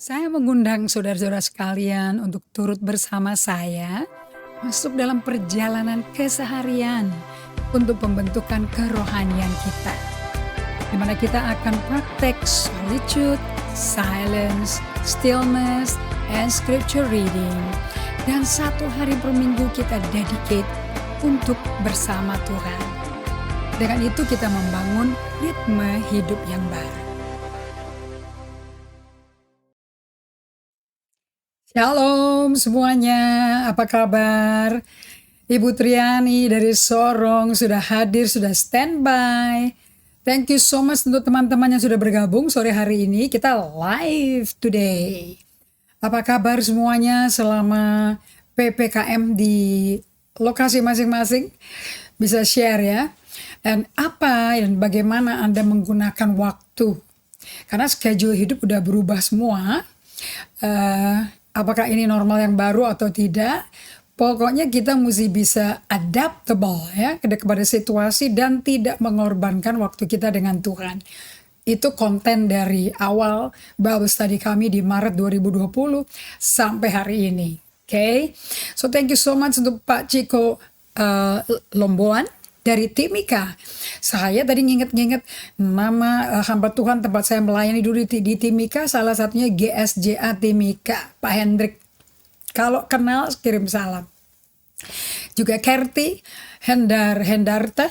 Saya mengundang saudara-saudara sekalian untuk turut bersama saya masuk dalam perjalanan keseharian untuk pembentukan kerohanian kita, di mana kita akan praktek solitude, silence, stillness, and scripture reading. Dan satu hari per minggu kita dedicate untuk bersama Tuhan. Dengan itu kita membangun ritme hidup yang baru. Shalom semuanya, apa kabar? Ibu Triani dari Sorong sudah hadir, sudah standby. Thank you so much untuk teman-teman yang sudah bergabung sore hari ini. Kita live today. Apa kabar semuanya selama PPKM di lokasi masing-masing? Bisa share ya. Dan apa dan bagaimana Anda menggunakan waktu? Karena schedule hidup udah berubah semua. Apakah ini normal yang baru atau tidak? Pokoknya kita mesti bisa adaptable ya kepada situasi dan tidak mengorbankan waktu kita dengan Tuhan. Itu konten dari awal Bible study kami di Maret 2020 sampai hari ini. Okay? So thank you so much untuk Pak Ciko Lomboan dari Timika. Saya tadi nginget-nginget nama hamba Tuhan tempat saya melayani dulu di Timika, salah satunya GSJA Timika, Pak Hendrik. Kalau kenal kirim salam. Juga Kerti Hendarta.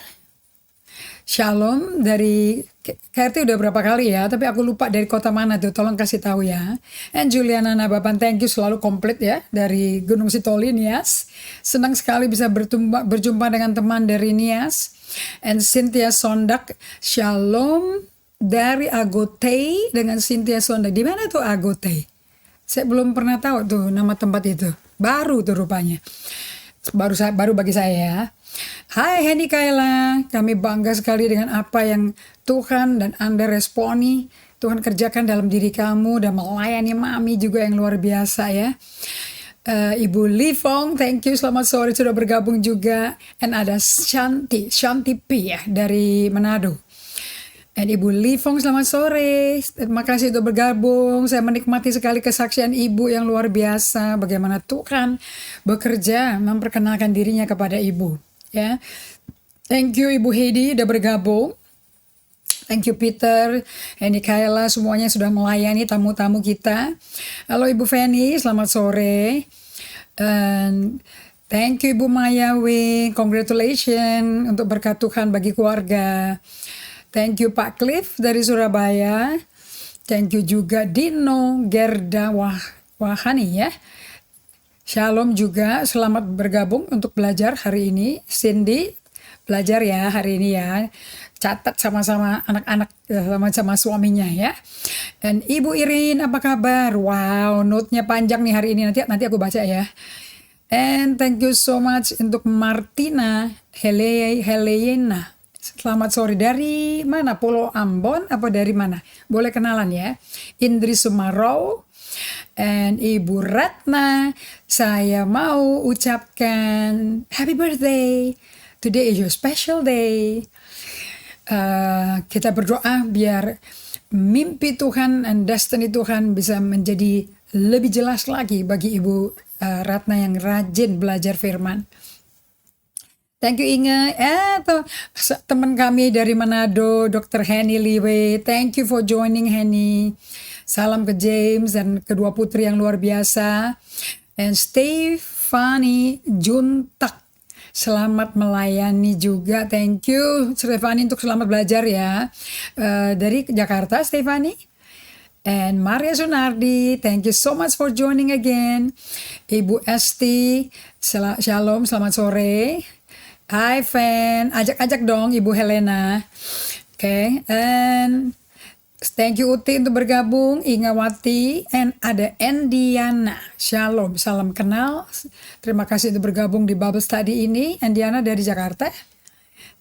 Shalom dari Kerti udah berapa kali ya, tapi aku lupa dari kota mana tuh, tolong kasih tahu ya. And Juliana Nababan, thank you, selalu komplit ya dari Gunung Sitoli Nias. Senang sekali bisa berjumpa dengan teman dari Nias. And Cynthia Sondak, shalom dari Agotei dengan Cynthia Sondak. Di mana tuh Agotei? Saya belum pernah tahu tuh nama tempat itu. Baru tuh rupanya. Baru bagi saya ya. Hai Henny Kaila, kami bangga sekali dengan apa yang Tuhan dan Anda responi. Tuhan kerjakan dalam diri kamu dan melayani Mami juga yang luar biasa ya. Ibu Li Fong, thank you, selamat sore sudah bergabung juga. Dan ada Shanti P ya dari Manado. Dan Ibu Li Fong, selamat sore. Terima kasih sudah bergabung. Saya menikmati sekali kesaksian Ibu yang luar biasa. Bagaimana Tuhan bekerja memperkenalkan dirinya kepada Ibu. Ya, thank you Ibu Heidi udah bergabung. Thank you Peter, Henny Kaila, semuanya sudah melayani tamu-tamu kita. Halo Ibu Feni, selamat sore. Dan thank you Ibu Maya Wing, congratulations untuk berkat Tuhan bagi keluarga. Thank you Pak Cliff dari Surabaya. Thank you juga Dino Gerda Wahani ya. Shalom juga, selamat bergabung untuk belajar hari ini. Cindy, belajar ya hari ini ya. Catat sama-sama anak-anak, sama-sama suaminya ya. Dan Ibu Irin, apa kabar? Wow, note-nya panjang nih hari ini. Nanti aku baca ya. And thank you so much untuk Martina Helena. Selamat sore, dari mana? Pulau Ambon apa dari mana? Boleh kenalan ya. Indri Sumarau. And Ibu Ratna, saya mau ucapkan happy birthday. Today is your special day. Kita berdoa biar mimpi Tuhan dan destiny Tuhan bisa menjadi lebih jelas lagi bagi Ibu Ratna yang rajin belajar firman. Thank you Inge. Teman kami dari Manado, Dr. Henny Liwe. Thank you for joining Henny. Salam ke James dan kedua putri yang luar biasa. And Stefani Juntak, selamat melayani juga. Thank you Stefani untuk selamat belajar ya. Dari Jakarta Stefani. And Maria Sunardi, thank you so much for joining again. Ibu Esti, shalom, selamat sore. Hai Fan, ajak-ajak dong Ibu Helena. Okay, and thank you Uti untuk bergabung, Ingawati, and ada Endiana. Shalom, salam kenal. Terima kasih untuk bergabung di Bible Study ini. Endiana dari Jakarta.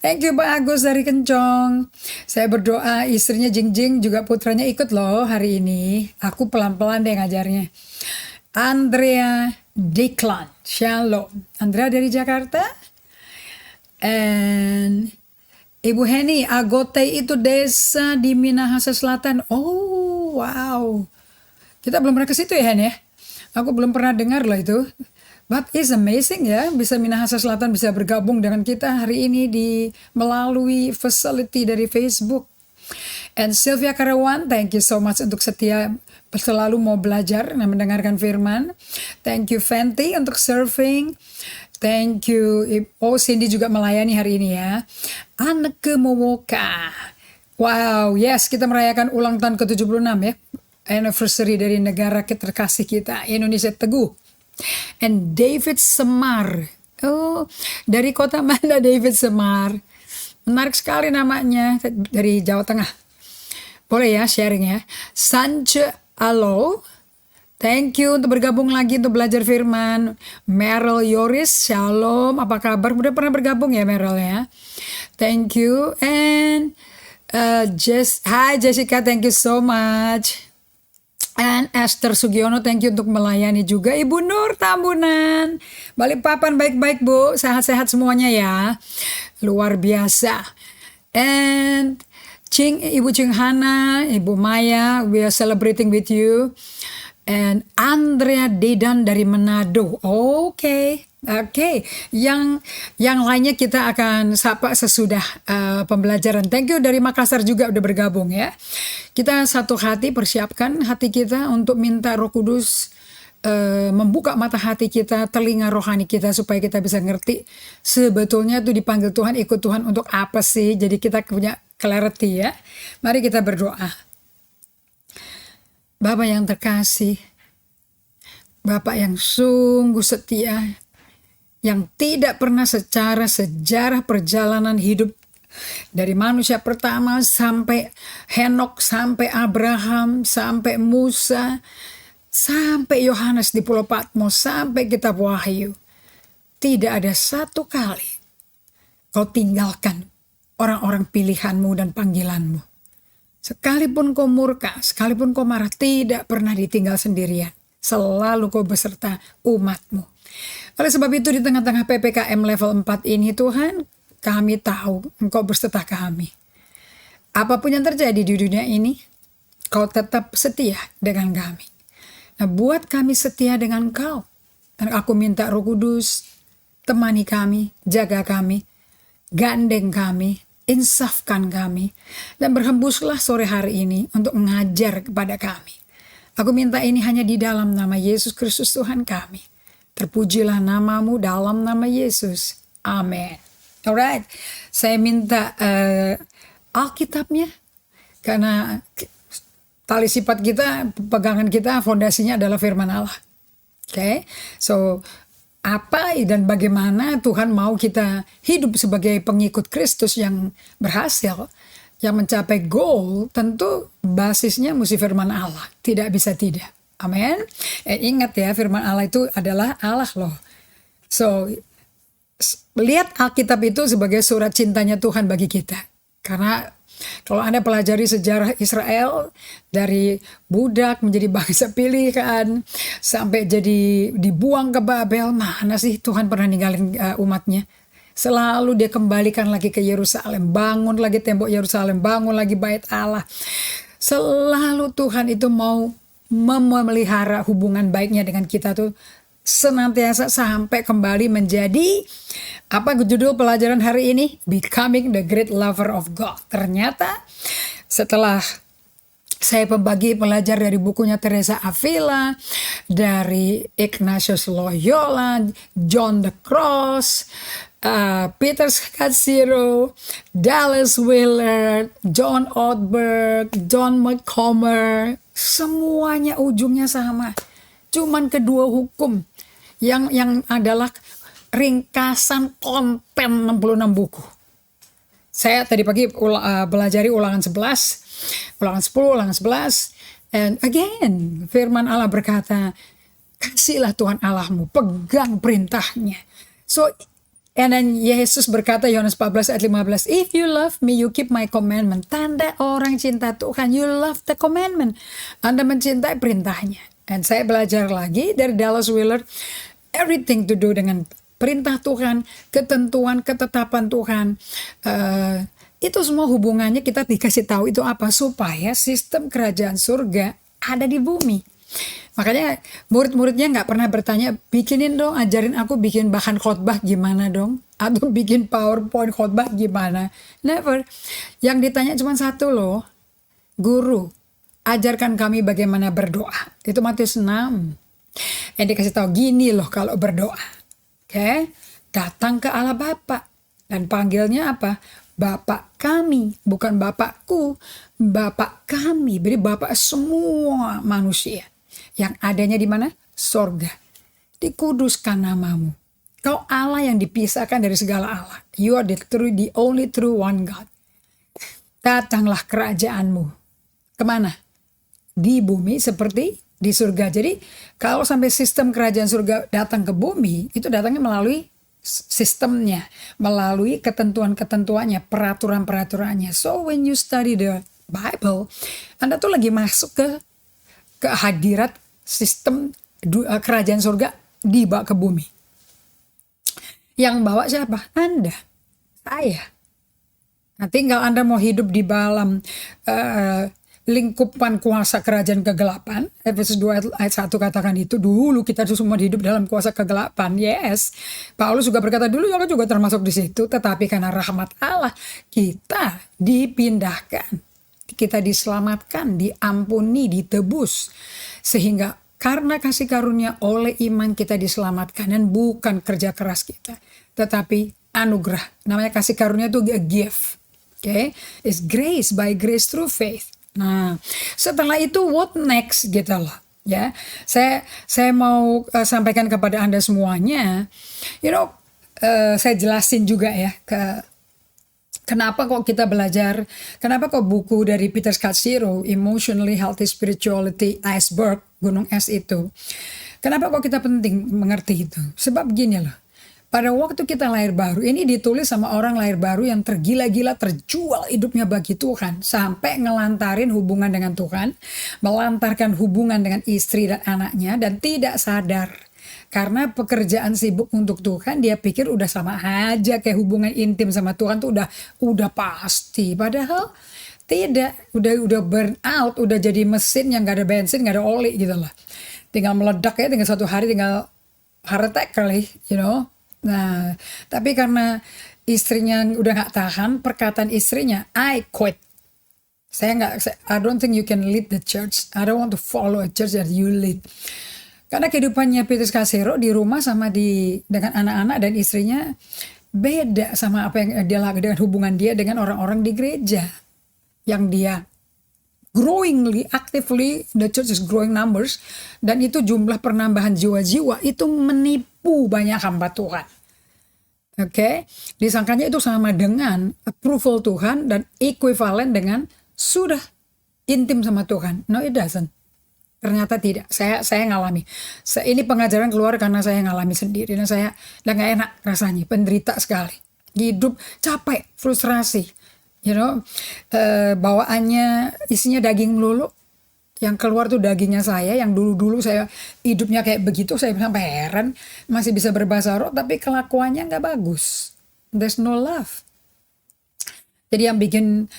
Thank you Pak Agus dari Kencong. Saya berdoa istrinya Jingjing juga putranya ikut loh hari ini. Aku pelan-pelan deh ngajarnya. Andrea Deklan, shalom. Andrea dari Jakarta. And Ibu Henny, Agotei itu desa di Minahasa Selatan. Oh, wow. Kita belum pernah ke situ ya, Han ya. Aku belum pernah dengar loh itu. But it's amazing ya, bisa Minahasa Selatan bisa bergabung dengan kita hari ini melalui facility dari Facebook. And Sylvia Karawan, thank you so much untuk setia selalu mau belajar dan mendengarkan firman. Thank you Fenty untuk surfing. Thank you. Oh, Cindy juga melayani hari ini ya. Anneke Momoka. Wow, yes, kita merayakan ulang tahun ke-76 ya. Anniversary dari negara terkasih kita, Indonesia Teguh. And David Semar. Oh, dari kota mana David Semar? Menarik sekali namanya, dari Jawa Tengah. Boleh ya sharing ya. Sance Alo. Thank you untuk bergabung lagi untuk belajar firman. Meryl Yoris, shalom, apa kabar? Udah pernah bergabung ya Meryl ya? Thank you. And hi Jessica, thank you so much. And Esther Sugiono, thank you untuk melayani juga. Ibu Nur Tambunan, Balikpapan baik-baik Bu, sehat-sehat semuanya ya. Luar biasa. And Ibu Cing Hana, Ibu Maya, we are celebrating with you. And Andrea Dedan dari Manado. Oke. Yang lainnya kita akan sapa sesudah pembelajaran. Thank you dari Makassar juga udah bergabung ya. Kita satu hati, persiapkan hati kita untuk minta Roh Kudus membuka mata hati kita, telinga rohani kita supaya kita bisa ngerti sebetulnya tuh dipanggil Tuhan, ikut Tuhan untuk apa sih. Jadi kita punya clarity ya. Mari kita berdoa. Bapak yang terkasih, Bapak yang sungguh setia, yang tidak pernah secara sejarah perjalanan hidup dari manusia pertama sampai Henok, sampai Abraham, sampai Musa, sampai Yohanes di Pulau Patmos, sampai kitab Wahyu. Tidak ada satu kali kau tinggalkan orang-orang pilihanmu dan panggilanmu. Sekalipun kau murka, sekalipun kau marah, tidak pernah ditinggal sendirian. Selalu kau beserta umatmu. Oleh sebab itu di tengah-tengah PPKM level 4 ini Tuhan, kami tahu Engkau berserta kami. Apapun yang terjadi di dunia ini, Kau tetap setia dengan kami. Nah, buat kami setia dengan Kau. Dan aku minta Roh Kudus, temani kami, jaga kami, gandeng kami, insafkan kami, dan berhembuslah sore hari ini untuk mengajar kepada kami. Aku minta ini hanya di dalam nama Yesus Kristus Tuhan kami. Terpujilah namamu dalam nama Yesus. Amin. Alright, saya minta Alkitabnya, karena tali sifat kita, pegangan kita, fondasinya adalah firman Allah. Oke, so apa dan bagaimana Tuhan mau kita hidup sebagai pengikut Kristus yang berhasil, yang mencapai goal, tentu basisnya mesti firman Allah. Tidak bisa tidak. Amin. Ingat ya, firman Allah itu adalah Allah loh. So, lihat Alkitab itu sebagai surat cintanya Tuhan bagi kita. Karena kalau Anda pelajari sejarah Israel, dari budak menjadi bangsa pilihan, sampai jadi dibuang ke Babel, mana sih Tuhan pernah ninggalin umatnya? Selalu dia kembalikan lagi ke Yerusalem, bangun lagi tembok Yerusalem, bangun lagi bait Allah. Selalu Tuhan itu mau memelihara hubungan baiknya dengan kita tuh senantiasa sampai kembali menjadi apa judul pelajaran hari ini? Becoming the Great Lover of God. Ternyata setelah saya belajar dari bukunya Teresa Avila, dari Ignatius Loyola, John the Cross, Peter Scazzero, Dallas Willard, John Ortberg, John Montgomery, semuanya ujungnya sama. Cuman kedua hukum yang adalah ringkasan konten 66 buku. Saya tadi pagi belajari ulangan 11, ulangan 10, ulangan 11. And again, firman Allah berkata, kasihlah Tuhan Allahmu, pegang perintahnya. So, and then Yesus berkata, Yohanes 14 ayat 15, if you love me, you keep my commandment. Tanda orang cinta Tuhan, you love the commandment. Anda mencintai perintahnya. Dan saya belajar lagi dari Dallas Willard, everything to do dengan perintah Tuhan, ketentuan, ketetapan Tuhan. Itu semua hubungannya kita dikasih tahu itu apa? Supaya sistem kerajaan surga ada di bumi. Makanya murid-muridnya nggak pernah bertanya, bikinin dong, ajarin aku bikin bahan khotbah gimana dong, atau bikin PowerPoint khotbah gimana. Never. Yang ditanya cuma satu loh, guru, ajarkan kami bagaimana berdoa. Itu Matius 6. Yang dikasih tahu gini loh kalau berdoa. Oke, datang ke Allah Bapa dan panggilnya apa? Bapak kami, bukan Bapakku, Bapak kami. Jadi Bapak semua manusia. Yang adanya di mana? Sorga. Dikuduskan namamu. Kau Allah yang dipisahkan dari segala Allah. You are the only true one God. Datanglah kerajaanmu. Kemana? Di bumi seperti di surga. Jadi kalau sampai sistem kerajaan surga datang ke bumi, itu datangnya melalui sistemnya, melalui ketentuan-ketentuannya, peraturan-peraturannya. So when you study the Bible, Anda tuh lagi masuk ke hadirat sistem kerajaan surga dibawa ke bumi. Yang bawa siapa? Anda, saya. Nah, tinggal Anda mau hidup di dalam lingkupan kuasa kerajaan kegelapan. Efesus 2 ayat 1 katakan itu. Dulu kita semua hidup dalam kuasa kegelapan. Yes. Paulus juga berkata dulu aku juga termasuk di situ. Tetapi karena rahmat Allah kita dipindahkan. Kita diselamatkan, diampuni, ditebus. Sehingga karena kasih karunia oleh iman kita diselamatkan. Dan bukan kerja keras kita. Tetapi anugerah. Namanya kasih karunia itu a gift. Okay? It's grace, by grace through faith. Nah, setelah itu what next gitu loh. Ya, saya mau sampaikan kepada Anda semuanya. Saya jelasin juga ya kenapa kok kita belajar, kenapa kok buku dari Peter Scazzero, Emotionally Healthy Spirituality Iceberg, Gunung Es itu. Kenapa kok kita penting mengerti itu? Sebab gini loh. Pada waktu kita lahir baru, ini ditulis sama orang lahir baru yang tergila-gila, terjual hidupnya bagi Tuhan. Sampai ngelantarin hubungan dengan Tuhan, melantarkan hubungan dengan istri dan anaknya, dan tidak sadar. Karena pekerjaan sibuk untuk Tuhan, dia pikir udah sama aja kayak hubungan intim sama Tuhan tuh udah pasti. Padahal tidak, udah burn out, udah jadi mesin yang gak ada bensin, gak ada oli gitu loh. Tinggal meledak ya, tinggal satu hari tinggal heart attack kali, Nah, tapi karena istrinya udah gak tahan, perkataan istrinya, I quit. I don't think you can lead the church. I don't want to follow a church that you lead. Karena kehidupannya Peter Scazzero di rumah sama dengan anak-anak dan istrinya beda sama apa yang dia lakukan dengan hubungan dia dengan orang-orang di gereja. Yang dia growingly, actively, the church is growing numbers, dan itu jumlah penambahan jiwa-jiwa itu menipu banyak hamba Tuhan. Oke, disangkanya itu sama dengan approval Tuhan dan equivalent dengan sudah intim sama Tuhan. No, it doesn't. Ternyata tidak. Saya ngalami. Ini pengajaran keluar karena saya ngalami sendiri dan saya nggak enak rasanya, penderita sekali. Hidup capek, frustrasi. Bawaannya isinya daging melulu, yang keluar tuh dagingnya saya, yang dulu saya hidupnya kayak begitu, saya sampai heran masih bisa berbahasa roh, tapi kelakuannya nggak bagus. There's no love. Jadi yang bikin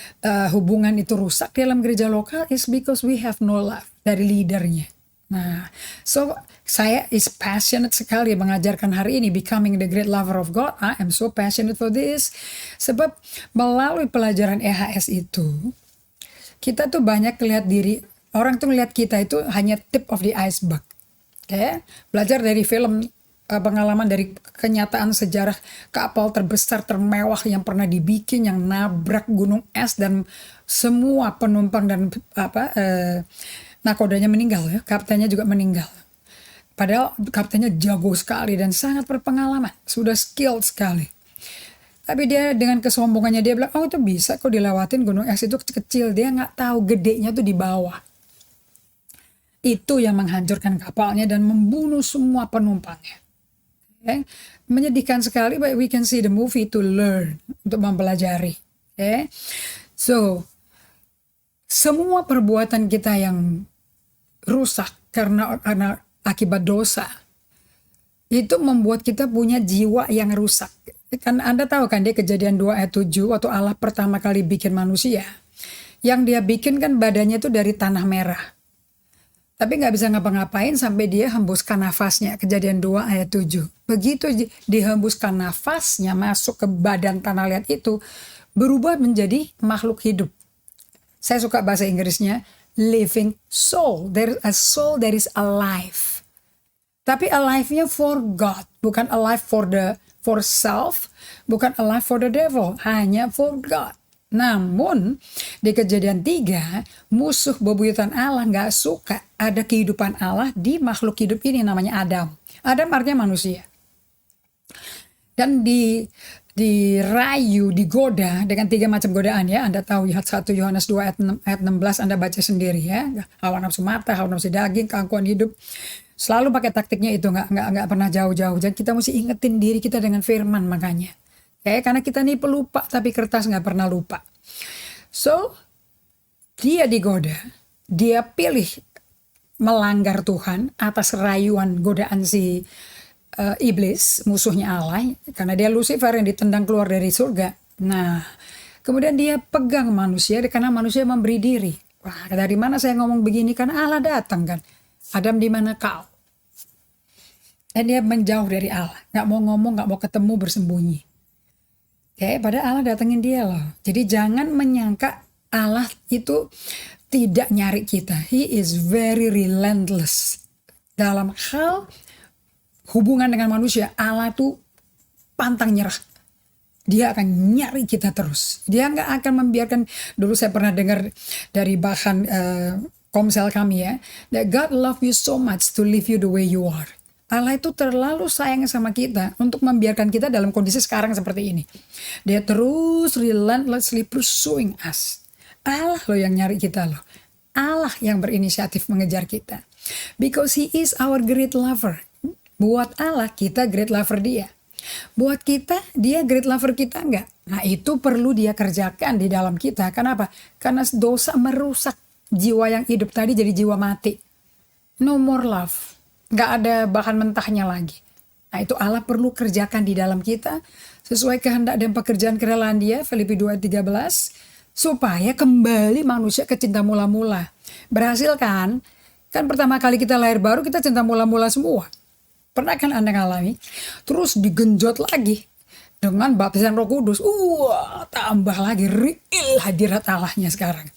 hubungan itu rusak dalam gereja lokal is because we have no love dari leadernya. Nah, so saya is passionate sekali mengajarkan hari ini becoming the great lover of God. I am so passionate for this. Sebab melalui pelajaran EHS itu, kita tuh banyak lihat diri, orang tuh lihat kita itu hanya tip of the iceberg. Okay? Belajar dari film, pengalaman dari kenyataan sejarah kapal terbesar termewah yang pernah dibikin, yang nabrak gunung es dan semua penumpang dan nakodanya meninggal ya, kaptennya juga meninggal. Padahal kaptennya jago sekali dan sangat berpengalaman, sudah skilled sekali. Tapi dia dengan kesombongannya dia bilang, oh itu bisa kok dilewatin, gunung es itu kecil. Dia nggak tahu gedenya tuh di bawah. Itu yang menghancurkan kapalnya dan membunuh semua penumpangnya. Okay? Menyedihkan sekali, but we can see the movie to learn, untuk mempelajari. Okay? So, semua perbuatan kita yang rusak karena akibat dosa, itu membuat kita punya jiwa yang rusak. Kan Anda tahu kan, dia Kejadian 2 ayat 7, waktu Allah pertama kali bikin manusia, yang dia bikin kan badannya itu dari tanah merah. Tapi nggak bisa ngapa-ngapain sampai dia hembuskan nafasnya. Kejadian 2 ayat 7. Begitu dihembuskan nafasnya masuk ke badan tanah liat itu, berubah menjadi makhluk hidup. Saya suka bahasa Inggrisnya, living soul. There is a soul that is alive. Tapi alive-nya for God, bukan alive for self, bukan alive for the devil, hanya for God. Namun di Kejadian 3, musuh bebuyutan Allah nggak suka ada kehidupan Allah di makhluk hidup ini, namanya Adam. Adam artinya manusia. Dan dirayu, digoda dengan 3 macam godaan ya. Anda tahu 1 Yohanes 2 ayat 16, Anda baca sendiri ya. Hawa nafsu mata, hawa nafsu daging, keangkuhan hidup. Selalu pakai taktiknya itu, nggak pernah jauh-jauh. Jadi kita mesti ingetin diri kita dengan firman makanya. Karena kita nih pelupa, tapi kertas nggak pernah lupa. So, dia digoda, dia pilih melanggar Tuhan atas rayuan godaan si iblis, musuhnya Allah, karena dia Lucifer yang ditendang keluar dari surga. Nah, kemudian dia pegang manusia karena manusia memberi diri. Wah, dari mana saya ngomong begini? Karena Allah datang kan. Adam, di mana kau? Dan dia menjauh dari Allah, nggak mau ngomong, nggak mau ketemu, bersembunyi. Padahal Allah datengin dia loh. Jadi jangan menyangka Allah itu tidak nyari kita. He is very relentless dalam hal hubungan dengan manusia. Allah tuh pantang nyerah. Dia akan nyari kita terus. Dia nggak akan membiarkan. Dulu saya pernah dengar dari bahan komsel kami ya, that God love you so much to leave you the way you are. Allah itu terlalu sayang sama kita untuk membiarkan kita dalam kondisi sekarang seperti ini. Dia terus relentlessly pursuing us. Allah loh yang nyari kita loh. Allah yang berinisiatif mengejar kita. Because He is our great lover. Buat Allah, kita great lover dia. Buat kita, dia great lover kita enggak. Nah itu perlu dia kerjakan di dalam kita. Kenapa? Karena dosa merusak jiwa yang hidup tadi jadi jiwa mati. No more love. Nggak ada bahan mentahnya lagi. Nah itu Allah perlu kerjakan di dalam kita sesuai kehendak dan pekerjaan kerelaan dia, Filipi 2:13, supaya kembali manusia ke cinta mula-mula. Berhasil kan? Kan pertama kali kita lahir baru kita cinta mula-mula semua. Pernah kan Anda ngalami? Terus digenjot lagi dengan baptisan Roh Kudus. Tambah lagi real hadirat Allahnya sekarang.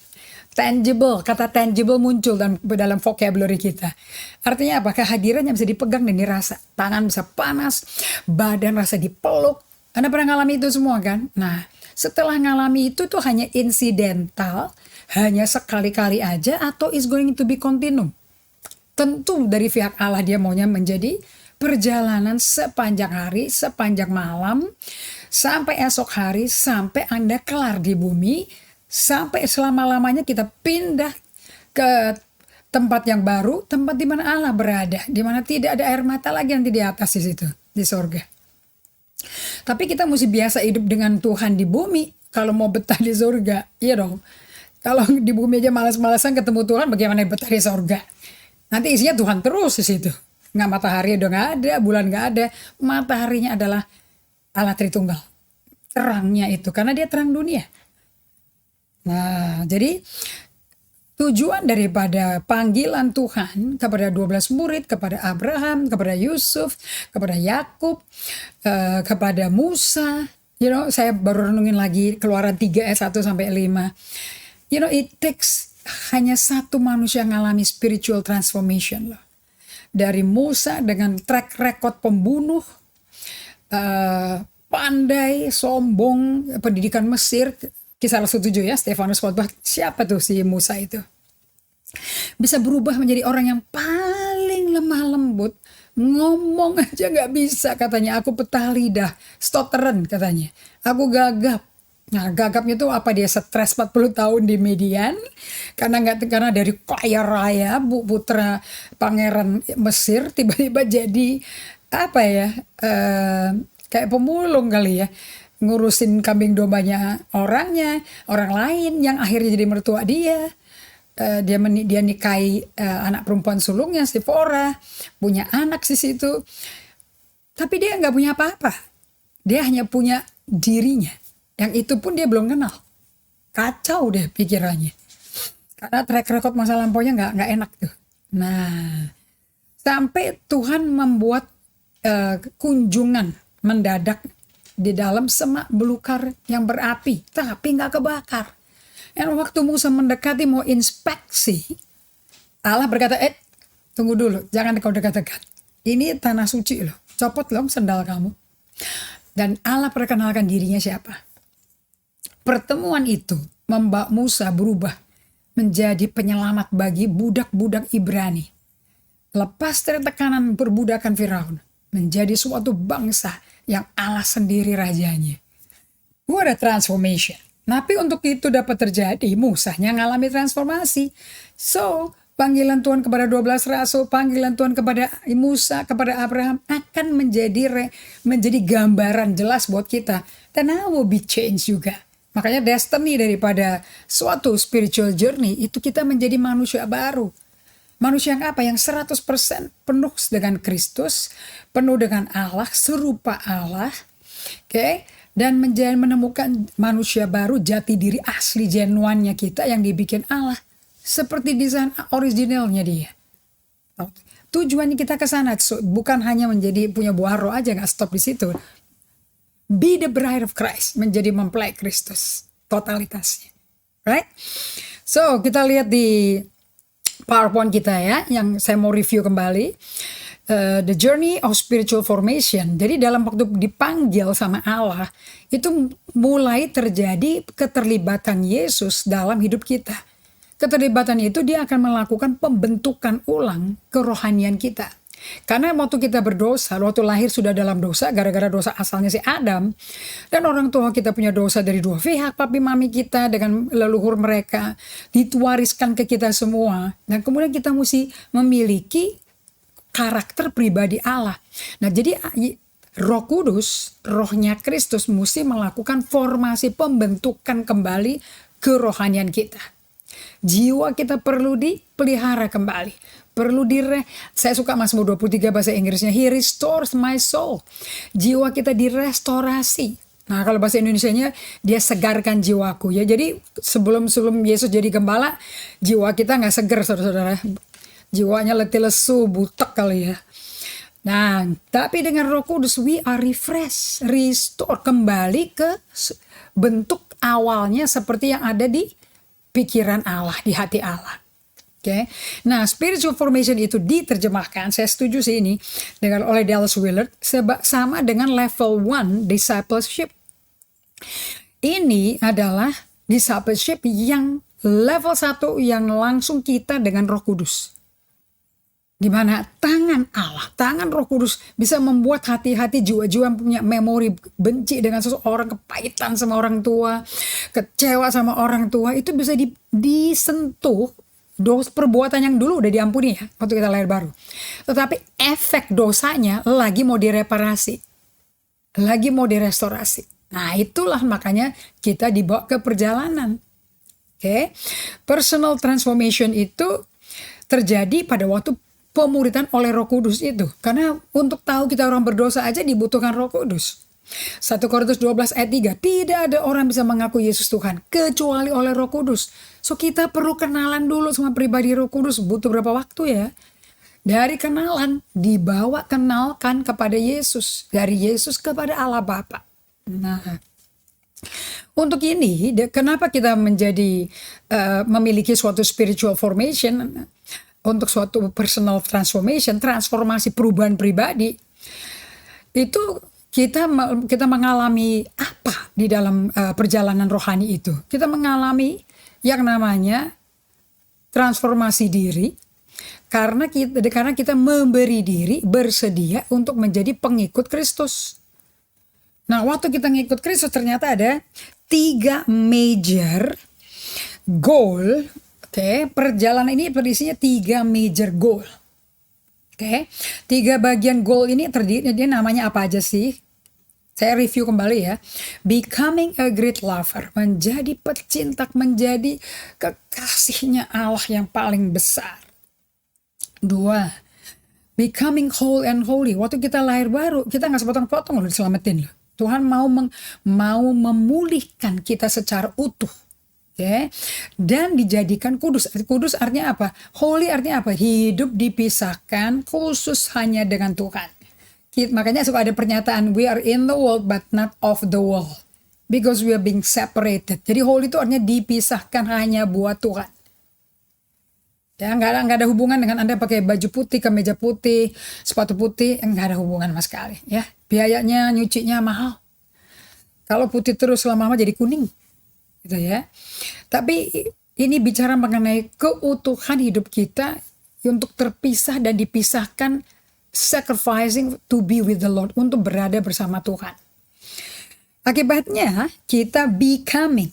Tangible, kata tangible muncul dalam vocabulary kita. Artinya apa? Kehadirannya bisa dipegang dan dirasa. Tangan bisa panas, badan rasa dipeluk. Anda pernah ngalami itu semua kan? Nah, setelah ngalami itu tuh hanya incidental, hanya sekali-kali aja, atau is going to be continuum. Tentu dari pihak Allah dia maunya menjadi perjalanan sepanjang hari, sepanjang malam, sampai esok hari, sampai Anda kelar di bumi, sampai selama-lamanya kita pindah ke tempat yang baru, tempat di mana Allah berada, di mana tidak ada air mata lagi nanti di atas di situ, di sorga. Tapi kita mesti biasa hidup dengan Tuhan di bumi kalau mau betah di sorga, iya dong. Kalau di bumi aja malas-malasan ketemu Tuhan, bagaimana betah di sorga? Nanti isinya Tuhan terus di situ. Nggak, matahari udah nggak ada, bulan nggak ada. Mataharinya adalah Allah Tritunggal. Terangnya itu, karena dia terang dunia. Nah, jadi tujuan daripada panggilan Tuhan kepada 12 murid, kepada Abraham, kepada Yusuf, kepada Yakub, kepada Musa. Saya baru renungin lagi Keluaran 3 ayat 1 sampai 5. It takes hanya satu manusia ngalami spiritual transformation loh. Dari Musa dengan track record pembunuh, pandai, sombong, pendidikan Mesir. Kisah Rasul 7 ya, Stefanus khotbah. Siapa tuh si Musa itu? Bisa berubah menjadi orang yang paling lemah lembut. Ngomong aja gak bisa katanya. Aku petah lidah, stutteran katanya. Aku gagap. Nah gagapnya tuh apa, dia stres 40 tahun di Median. Karena dari kaya raya, putra pangeran Mesir, tiba-tiba jadi apa ya, kayak pemulung kali ya. Ngurusin kambing dombanya orang lain yang akhirnya jadi mertua dia. Dia nikahi anak perempuan sulungnya si Fora, punya anak di situ. Tapi dia nggak punya apa-apa. Dia hanya punya dirinya. Yang itu pun dia belum kenal. Kacau deh pikirannya. Karena track record masa lampaunya nggak enak tuh. Nah, sampai Tuhan membuat kunjungan mendadak di dalam semak belukar yang berapi, tapi nggak kebakar. Dan waktu Musa mendekati mau inspeksi, Allah berkata, tunggu dulu, jangan kau dekat-dekat. Ini tanah suci loh, copot loh sendal kamu. Dan Allah perkenalkan dirinya siapa. Pertemuan itu membawa Musa berubah menjadi penyelamat bagi budak-budak Ibrani. Lepas dari tekanan perbudakan Firaun, menjadi suatu bangsa yang Allah sendiri rajanya. What a transformation. Tapi untuk itu dapat terjadi, Musanya ngalami transformasi. So, panggilan Tuhan kepada 12 rasul, panggilan Tuhan kepada Musa, kepada Abraham akan menjadi gambaran jelas buat kita. Dan I will be changed juga. Makanya destiny daripada suatu spiritual journey itu kita menjadi manusia baru. Manusia yang apa? Yang 100% penuh dengan Kristus, penuh dengan Allah, serupa Allah. Okay? Dan menemukan manusia baru, jati diri asli genuannya kita yang dibikin Allah. Seperti desain originalnya dia. Tujuannya kita ke sana, bukan hanya menjadi punya buah roh aja, nggak stop di situ. Be the bride of Christ, menjadi mempelai Kristus, totalitasnya. Right? So, kita lihat di PowerPoint kita ya, yang saya mau review kembali. The journey of spiritual formation. Jadi dalam waktu dipanggil sama Allah, itu mulai terjadi keterlibatan Yesus dalam hidup kita. Keterlibatan itu dia akan melakukan pembentukan ulang kerohanian kita. Karena waktu kita berdosa, waktu lahir sudah dalam dosa, gara-gara dosa asalnya si Adam. Dan orang tua kita punya dosa dari dua pihak, papi mami kita dengan leluhur mereka. Dituariskan ke kita semua. Dan kemudian kita mesti memiliki karakter pribadi Allah. Nah jadi Roh Kudus, rohnya Kristus mesti melakukan formasi pembentukan kembali kerohanian kita. Jiwa kita perlu dipelihara kembali. Saya suka Mazmur 23 bahasa Inggrisnya, He restores my soul. Jiwa kita direstorasi. Nah kalau bahasa Indonesianya, dia segarkan jiwaku. Ya jadi sebelum Yesus jadi gembala, jiwa kita nggak segar saudara-saudara. Jiwanya letih lesu, butek kali ya. Nah, tapi dengan Roh Kudus we are refresh, restore, kembali ke bentuk awalnya seperti yang ada di pikiran Allah, di hati Allah. Oke. Nah, spiritual formation itu diterjemahkan, saya setuju sih ini, dengan oleh Dallas Willard, sama dengan level 1 discipleship. Ini adalah discipleship yang level 1 yang langsung kita dengan Roh Kudus. Di mana tangan Allah, tangan Roh Kudus bisa membuat hati-hati jiwa-jiwa yang punya memori benci dengan seseorang, kepahitan sama orang tua, kecewa sama orang tua, itu bisa disentuh. Perbuatan yang dulu udah diampuni ya, waktu kita lahir baru. Tetapi efek dosanya lagi mau direparasi, lagi mau direstorasi. Nah itulah makanya kita dibawa ke perjalanan. Oke, personal transformation itu terjadi pada waktu pemuridan oleh Roh Kudus itu. Karena untuk tahu kita orang berdosa aja dibutuhkan Roh Kudus. 1 Korintus 12 ayat 3. Tidak ada orang bisa mengaku Yesus Tuhan kecuali oleh Roh Kudus. So kita perlu kenalan dulu sama pribadi Roh Kudus. Butuh berapa waktu ya? Dari kenalan kenalkan kepada Yesus. Dari Yesus kepada Allah Bapa. Nah, untuk ini kenapa kita menjadi memiliki suatu spiritual formation, untuk suatu personal transformation, transformasi perubahan pribadi, itu kita mengalami apa di dalam perjalanan rohani itu? Kita mengalami yang namanya transformasi diri, karena kita memberi diri, bersedia untuk menjadi pengikut Kristus. Nah, waktu kita ngikut Kristus ternyata ada 3 major goal. Oke, perjalanan ini berisinya 3 major goal. Oke, 3 bagian goal ini terdiri, dia namanya apa aja sih? Saya review kembali ya. Becoming a great lover, menjadi pecinta, menjadi kekasihnya Allah yang paling besar. 2, becoming whole and holy. Waktu kita lahir baru, kita nggak sepotong-potong loh diselamatin loh. Tuhan mau memulihkan kita secara utuh. Oke. Dan dijadikan kudus. Kudus artinya apa? Holy artinya apa? Hidup dipisahkan khusus hanya dengan Tuhan. Makanya suka ada pernyataan, we are in the world but not of the world. Because we are being separated. Jadi holy itu artinya dipisahkan hanya buat Tuhan. Ya, nggak ada hubungan dengan Anda pakai baju putih, kemeja putih, sepatu putih, nggak ada hubungan sama sekali. Ya, biayanya nyucinya mahal. Kalau putih terus lama-lama jadi kuning. Gitu ya. Tapi ini bicara mengenai keutuhan hidup kita untuk terpisah dan dipisahkan, sacrificing to be with the Lord, untuk berada bersama Tuhan. Akibatnya kita becoming.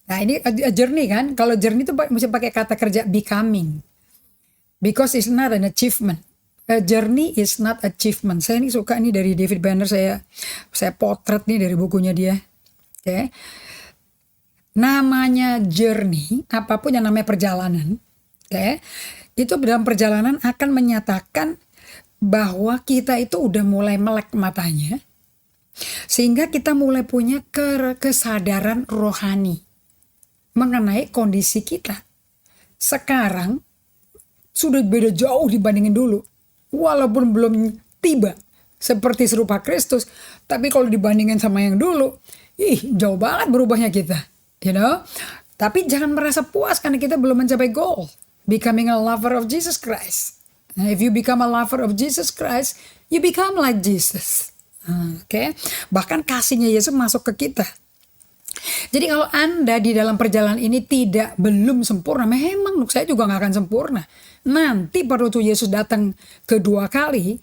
Nah, ini a journey kan? Kalau journey itu mesti pakai kata kerja becoming. Because it's not an achievement. A journey is not achievement. Saya ini suka nih dari David Banner, saya potret nih dari bukunya dia. Oke. Namanya journey, apapun yang namanya perjalanan, itu dalam perjalanan akan menyatakan bahwa kita itu udah mulai melek matanya, sehingga kita mulai punya kesadaran rohani mengenai kondisi kita. Sekarang sudah beda jauh dibandingin dulu, walaupun belum tiba seperti serupa Kristus, tapi kalau dibandingin sama yang dulu, jauh banget berubahnya kita. You know, tapi jangan merasa puas karena kita belum mencapai goal, becoming a lover of Jesus Christ. Nah, if you become a lover of Jesus Christ, you become like Jesus. Oke. Bahkan kasihnya Yesus masuk ke kita. Jadi kalau Anda di dalam perjalanan ini belum sempurna, memang saya juga gak akan sempurna. Nanti pada waktu Yesus datang kedua kali,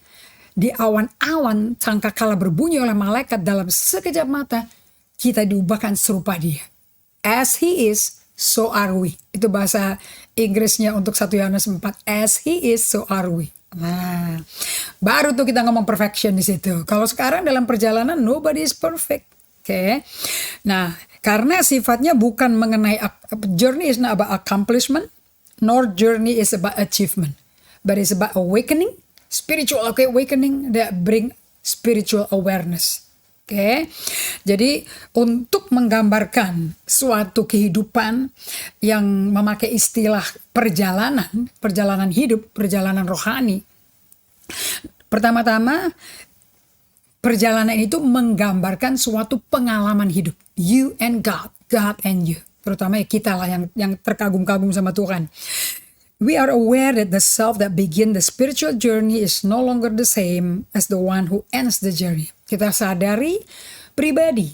di awan-awan sangkakala berbunyi oleh malaikat, dalam sekejap mata kita diubahkan serupa Dia. As He is, so are we. Itu bahasa Inggrisnya untuk 1 Yohanes 4. As He is, so are we. Nah, baru tuh kita ngomong perfection di situ. Kalau sekarang dalam perjalanan, nobody is perfect. Oke. Nah, karena sifatnya bukan mengenai journey is not about accomplishment, nor journey is about achievement, but it's about awakening, spiritual awakening that bring spiritual awareness. Oke, jadi untuk menggambarkan suatu kehidupan yang memakai istilah perjalanan hidup, perjalanan rohani. Pertama-tama, perjalanan itu menggambarkan suatu pengalaman hidup. You and God, God and you. Terutama kita lah yang terkagum-kagum sama Tuhan. We are aware that the self that begin the spiritual journey is no longer the same as the one who ends the journey. Kita sadari pribadi,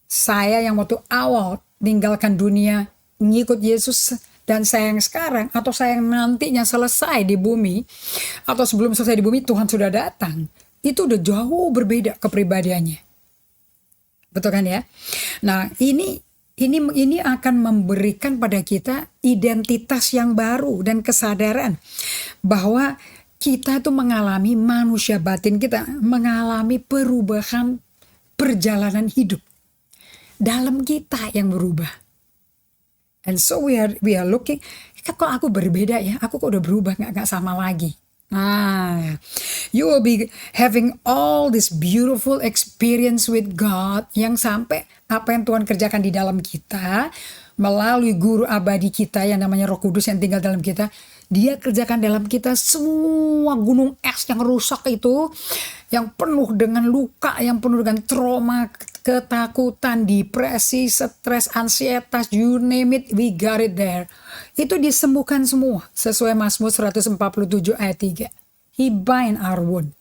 saya yang waktu awal meninggalkan dunia, ngikut Yesus, dan saya yang sekarang, atau saya yang nantinya selesai di bumi, atau sebelum selesai di bumi Tuhan sudah datang, itu udah jauh berbeda kepribadiannya. Betul kan ya? Nah, ini akan memberikan pada kita identitas yang baru dan kesadaran bahwa kita itu mengalami, manusia batin kita mengalami perubahan perjalanan hidup dalam kita yang berubah. And so we are looking, kok aku berbeda ya, aku kok udah berubah, nggak sama lagi. Nah, you will be having all this beautiful experience with God, yang sampai apa yang Tuhan kerjakan di dalam kita melalui guru abadi kita yang namanya Roh Kudus yang tinggal dalam kita. Dia kerjakan dalam kita semua gunung es yang rusak itu, yang penuh dengan luka, yang penuh dengan trauma, ketakutan, depresi, stres, ansietas, you name it, we got it there. Itu disembuhkan semua sesuai Mazmur 147 ayat 3. He bind our wound.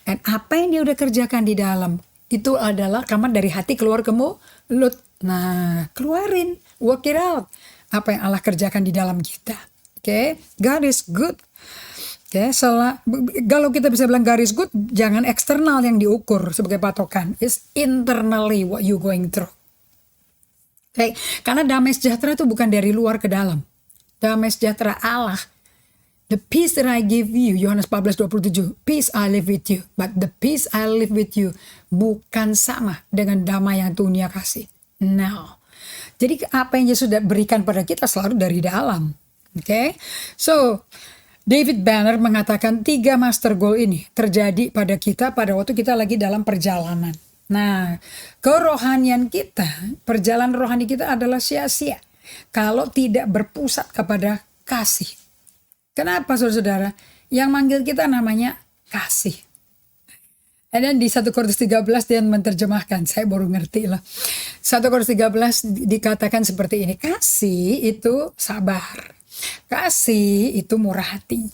Dan apa yang dia udah kerjakan di dalam itu adalah rekaman dari hati keluar ke mulut. Nah, keluarin, work it out. Apa yang Allah kerjakan di dalam kita. Oke, God is good. Oke, kalau kita bisa bilang God is good, jangan eksternal yang diukur sebagai patokan. It's internally what you going through. Oke, karena damai sejahtera itu bukan dari luar ke dalam. Damai sejahtera Allah. The peace that I give you, Yohanes 14:27, peace I live with you. But the peace I live with you bukan sama dengan damai yang dunia kasih. No. Jadi apa yang Yesus sudah berikan pada kita selalu dari dalam. Oke, so David Banner mengatakan 3 master goal ini terjadi pada kita pada waktu kita lagi dalam perjalanan. Nah, kerohanian kita, perjalanan rohani kita adalah sia-sia. kalau tidak berpusat kepada kasih. Kenapa saudara-saudara? Yang manggil kita namanya kasih. Dan di 1 Korintus 13 dia menerjemahkan, saya baru ngerti lah. 1 Korintus 13 dikatakan seperti ini, kasih itu sabar, kasih itu murah hati,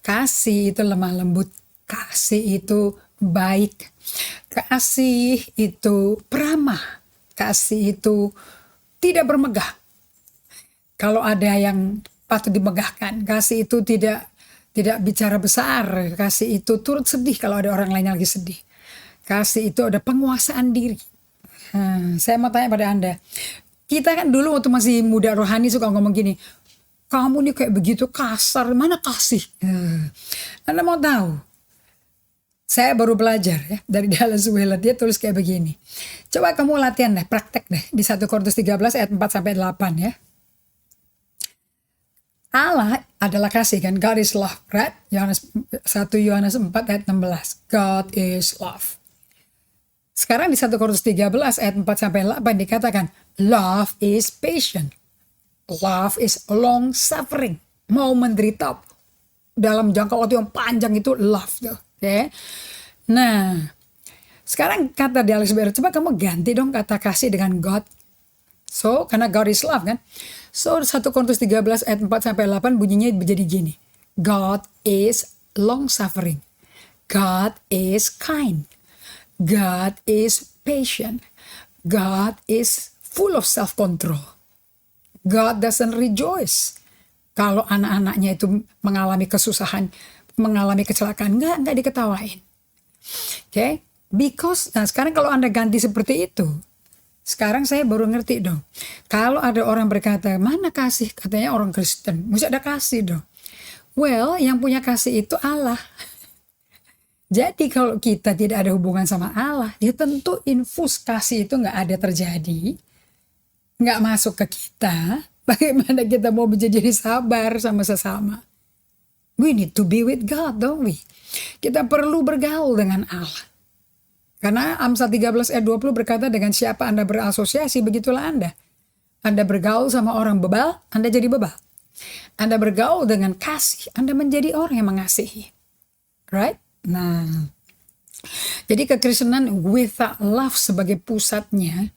kasih itu lemah lembut, kasih itu baik, kasih itu peramah, kasih itu tidak bermegah. Kalau ada yang patut dimegahkan, kasih itu tidak bicara besar, kasih itu turut sedih kalau ada orang lain yang lagi sedih. Kasih itu ada penguasaan diri. Saya mau tanya pada Anda, kita kan dulu waktu masih muda rohani suka ngomong gini, kamu nih kayak begitu kasar, mana kasih? Anda mau tahu? Saya baru belajar ya dari Dallas Willard, dia tulis kayak begini. Coba kamu latihan deh, praktek deh di 1 Korintus 13 ayat 4-8 ya. Allah adalah kasih kan, God is love, right? 1 Yohanes 4 ayat 16, God is love. Sekarang di 1 Korintus 13 ayat 4-8 dikatakan, love is patient, love is long suffering, mau menderita dalam jangka waktu yang panjang itu love tuh. Okay? Nah, sekarang kata di Alex Barrett, coba kamu ganti dong kata kasih dengan God. So, karena God is love kan. So, 1 Korintus 13 ayat 4-8 bunyinya menjadi gini. God is long suffering. God is kind. God is patient. God is full of self-control. God doesn't rejoice kalau anak-anaknya itu mengalami kesusahan, mengalami kecelakaan. Enggak diketawain. Okay? Because, nah sekarang kalau Anda ganti seperti itu, sekarang saya baru ngerti dong. Kalau ada orang berkata, mana kasih? Katanya orang Kristen. Mesti ada kasih dong. Well, yang punya kasih itu Allah. Jadi kalau kita tidak ada hubungan sama Allah, ya tentu infus kasih itu nggak ada terjadi. Nggak masuk ke kita. Bagaimana kita mau menjadi sabar sama sesama? We need to be with God, don't we? Kita perlu bergaul dengan Allah. Karena Amsal 13 ayat 20 berkata, dengan siapa Anda berasosiasi, begitulah Anda. Anda bergaul sama orang bebal, Anda jadi bebal. Anda bergaul dengan kasih, Anda menjadi orang yang mengasihi. Right? Nah, jadi kekristenan without love sebagai pusatnya,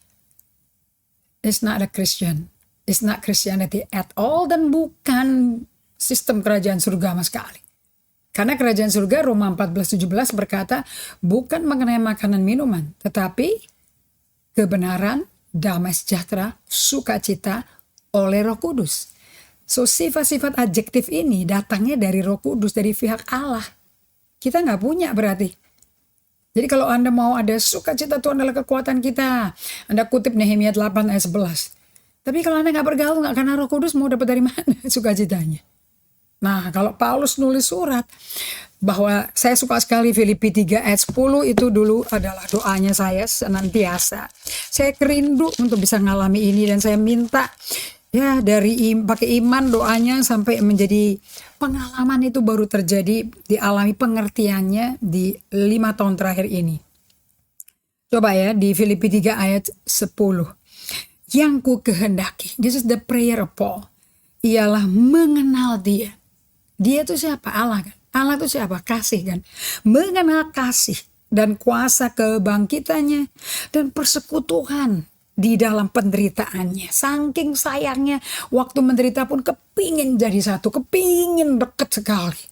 is not a Christian. It's not Christianity at all, dan bukan sistem kerajaan surga sama sekali. Karena kerajaan surga Roma 14:17 berkata bukan mengenai makanan minuman, tetapi kebenaran, damai sejahtera, sukacita oleh Roh Kudus. So sifat-sifat adjektif ini datangnya dari Roh Kudus, dari pihak Allah. Kita nggak punya berarti. Jadi kalau Anda mau ada sukacita, Tuhan adalah kekuatan kita. Anda kutip Nehemia 8 ayat 11. Tapi kalau Anda nggak bergaul, nggak karena Roh Kudus, mau dapat dari mana sukacitanya? Nah, kalau Paulus nulis surat bahwa saya suka sekali Filipi 3 ayat 10 itu dulu adalah doanya saya senantiasa. Saya kerindu untuk bisa ngalami ini, dan saya minta ya dari pakai iman doanya sampai menjadi pengalaman itu baru terjadi, dialami pengertiannya di 5 tahun terakhir ini. Coba ya di Filipi 3 ayat 10. Yang ku kehendaki, this is the prayer of Paul, ialah mengenal dia. Dia itu siapa? Allah kan. Allah itu siapa? Kasih kan. Mengenal kasih dan kuasa kebangkitannya dan persekutuan di dalam penderitaannya. Saking sayangnya waktu menderita pun kepingin jadi satu, kepingin deket sekali.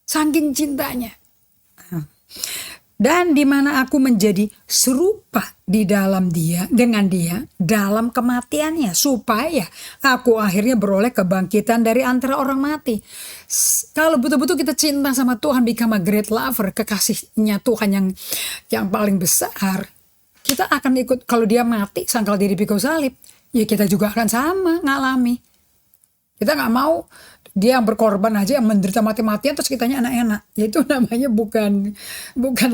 Saking cintanya. Dan di mana aku menjadi serupa di dalam dia, dengan dia, dalam kematiannya, supaya aku akhirnya beroleh kebangkitan dari antara orang mati. Kalau betul-betul kita cinta sama Tuhan, become a great lover, kekasihnya Tuhan yang paling besar, kita akan ikut. Kalau dia mati, sangkal diri pikul salib, ya kita juga akan sama ngalami. Kita nggak mau dia yang berkorban aja, yang menderita mati-matian terus kitanya enak-enak. Itu namanya bukan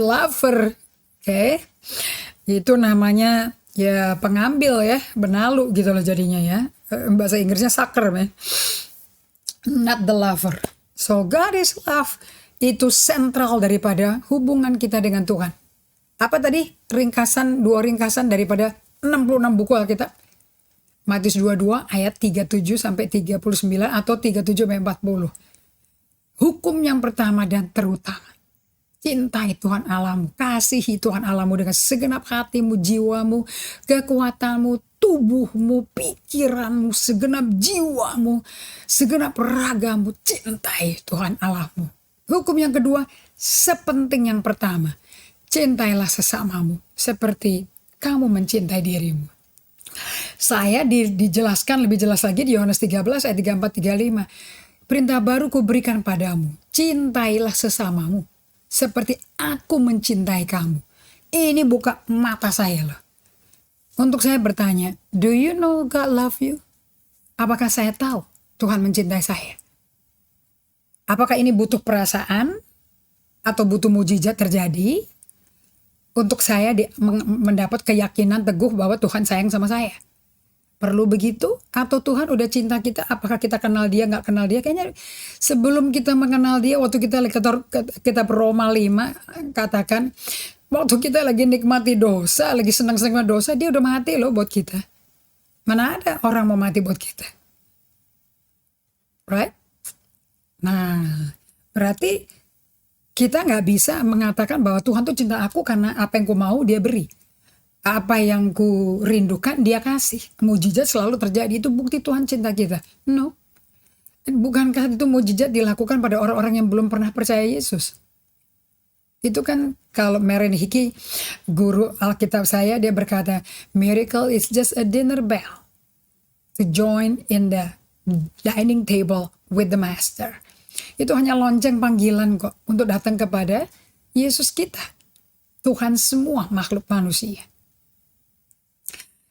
lover. Oke. Itu namanya ya pengambil ya, benalu gitu loh jadinya ya. Bahasa Inggrisnya sucker ya. Not the lover. So God is love. Itu sentral daripada hubungan kita dengan Tuhan. Apa tadi? 2 ringkasan daripada 66 buku Alkitab. Matius 22 ayat 37 sampai 39 atau 37 sampai 40. Hukum yang pertama dan terutama. Cintai Tuhan Allahmu, kasihi Tuhan Allahmu dengan segenap hatimu, jiwamu, kekuatanmu, tubuhmu, pikiranmu, segenap jiwamu, segenap ragamu. Cintai Tuhan Allahmu. Hukum yang kedua, sepenting yang pertama. Cintailah sesamamu seperti kamu mencintai dirimu. Saya dijelaskan lebih jelas lagi di Yohanes 13 ayat 34-35. Perintah baru kuberikan padamu, cintailah sesamamu seperti aku mencintai kamu. Ini buka mata saya loh. Untuk saya bertanya, do you know God love you? Apakah saya tahu Tuhan mencintai saya? Apakah ini butuh perasaan atau butuh mujizat terjadi untuk saya mendapat keyakinan teguh bahwa Tuhan sayang sama saya? Perlu begitu? Atau Tuhan udah cinta kita? Apakah kita kenal dia, gak kenal dia? Kayaknya sebelum kita mengenal dia, waktu kita Roma 5 katakan, waktu kita lagi nikmati dosa, lagi senang-senang dosa, dia udah mati loh buat kita. Mana ada orang mau mati buat kita? Right? Nah, berarti kita gak bisa mengatakan bahwa Tuhan tuh cinta aku karena apa yang ku mau dia beri. Apa yang ku rindukan dia kasih. Mujizat selalu terjadi. Itu bukti Tuhan cinta kita. No. Bukankah itu mujizat dilakukan pada orang-orang yang belum pernah percaya Yesus? Itu kan kalau Maren Hickey, guru Alkitab saya, dia berkata, miracle is just a dinner bell to join in the dining table with the master. Itu hanya lonceng panggilan kok untuk datang kepada Yesus kita. Tuhan semua makhluk manusia.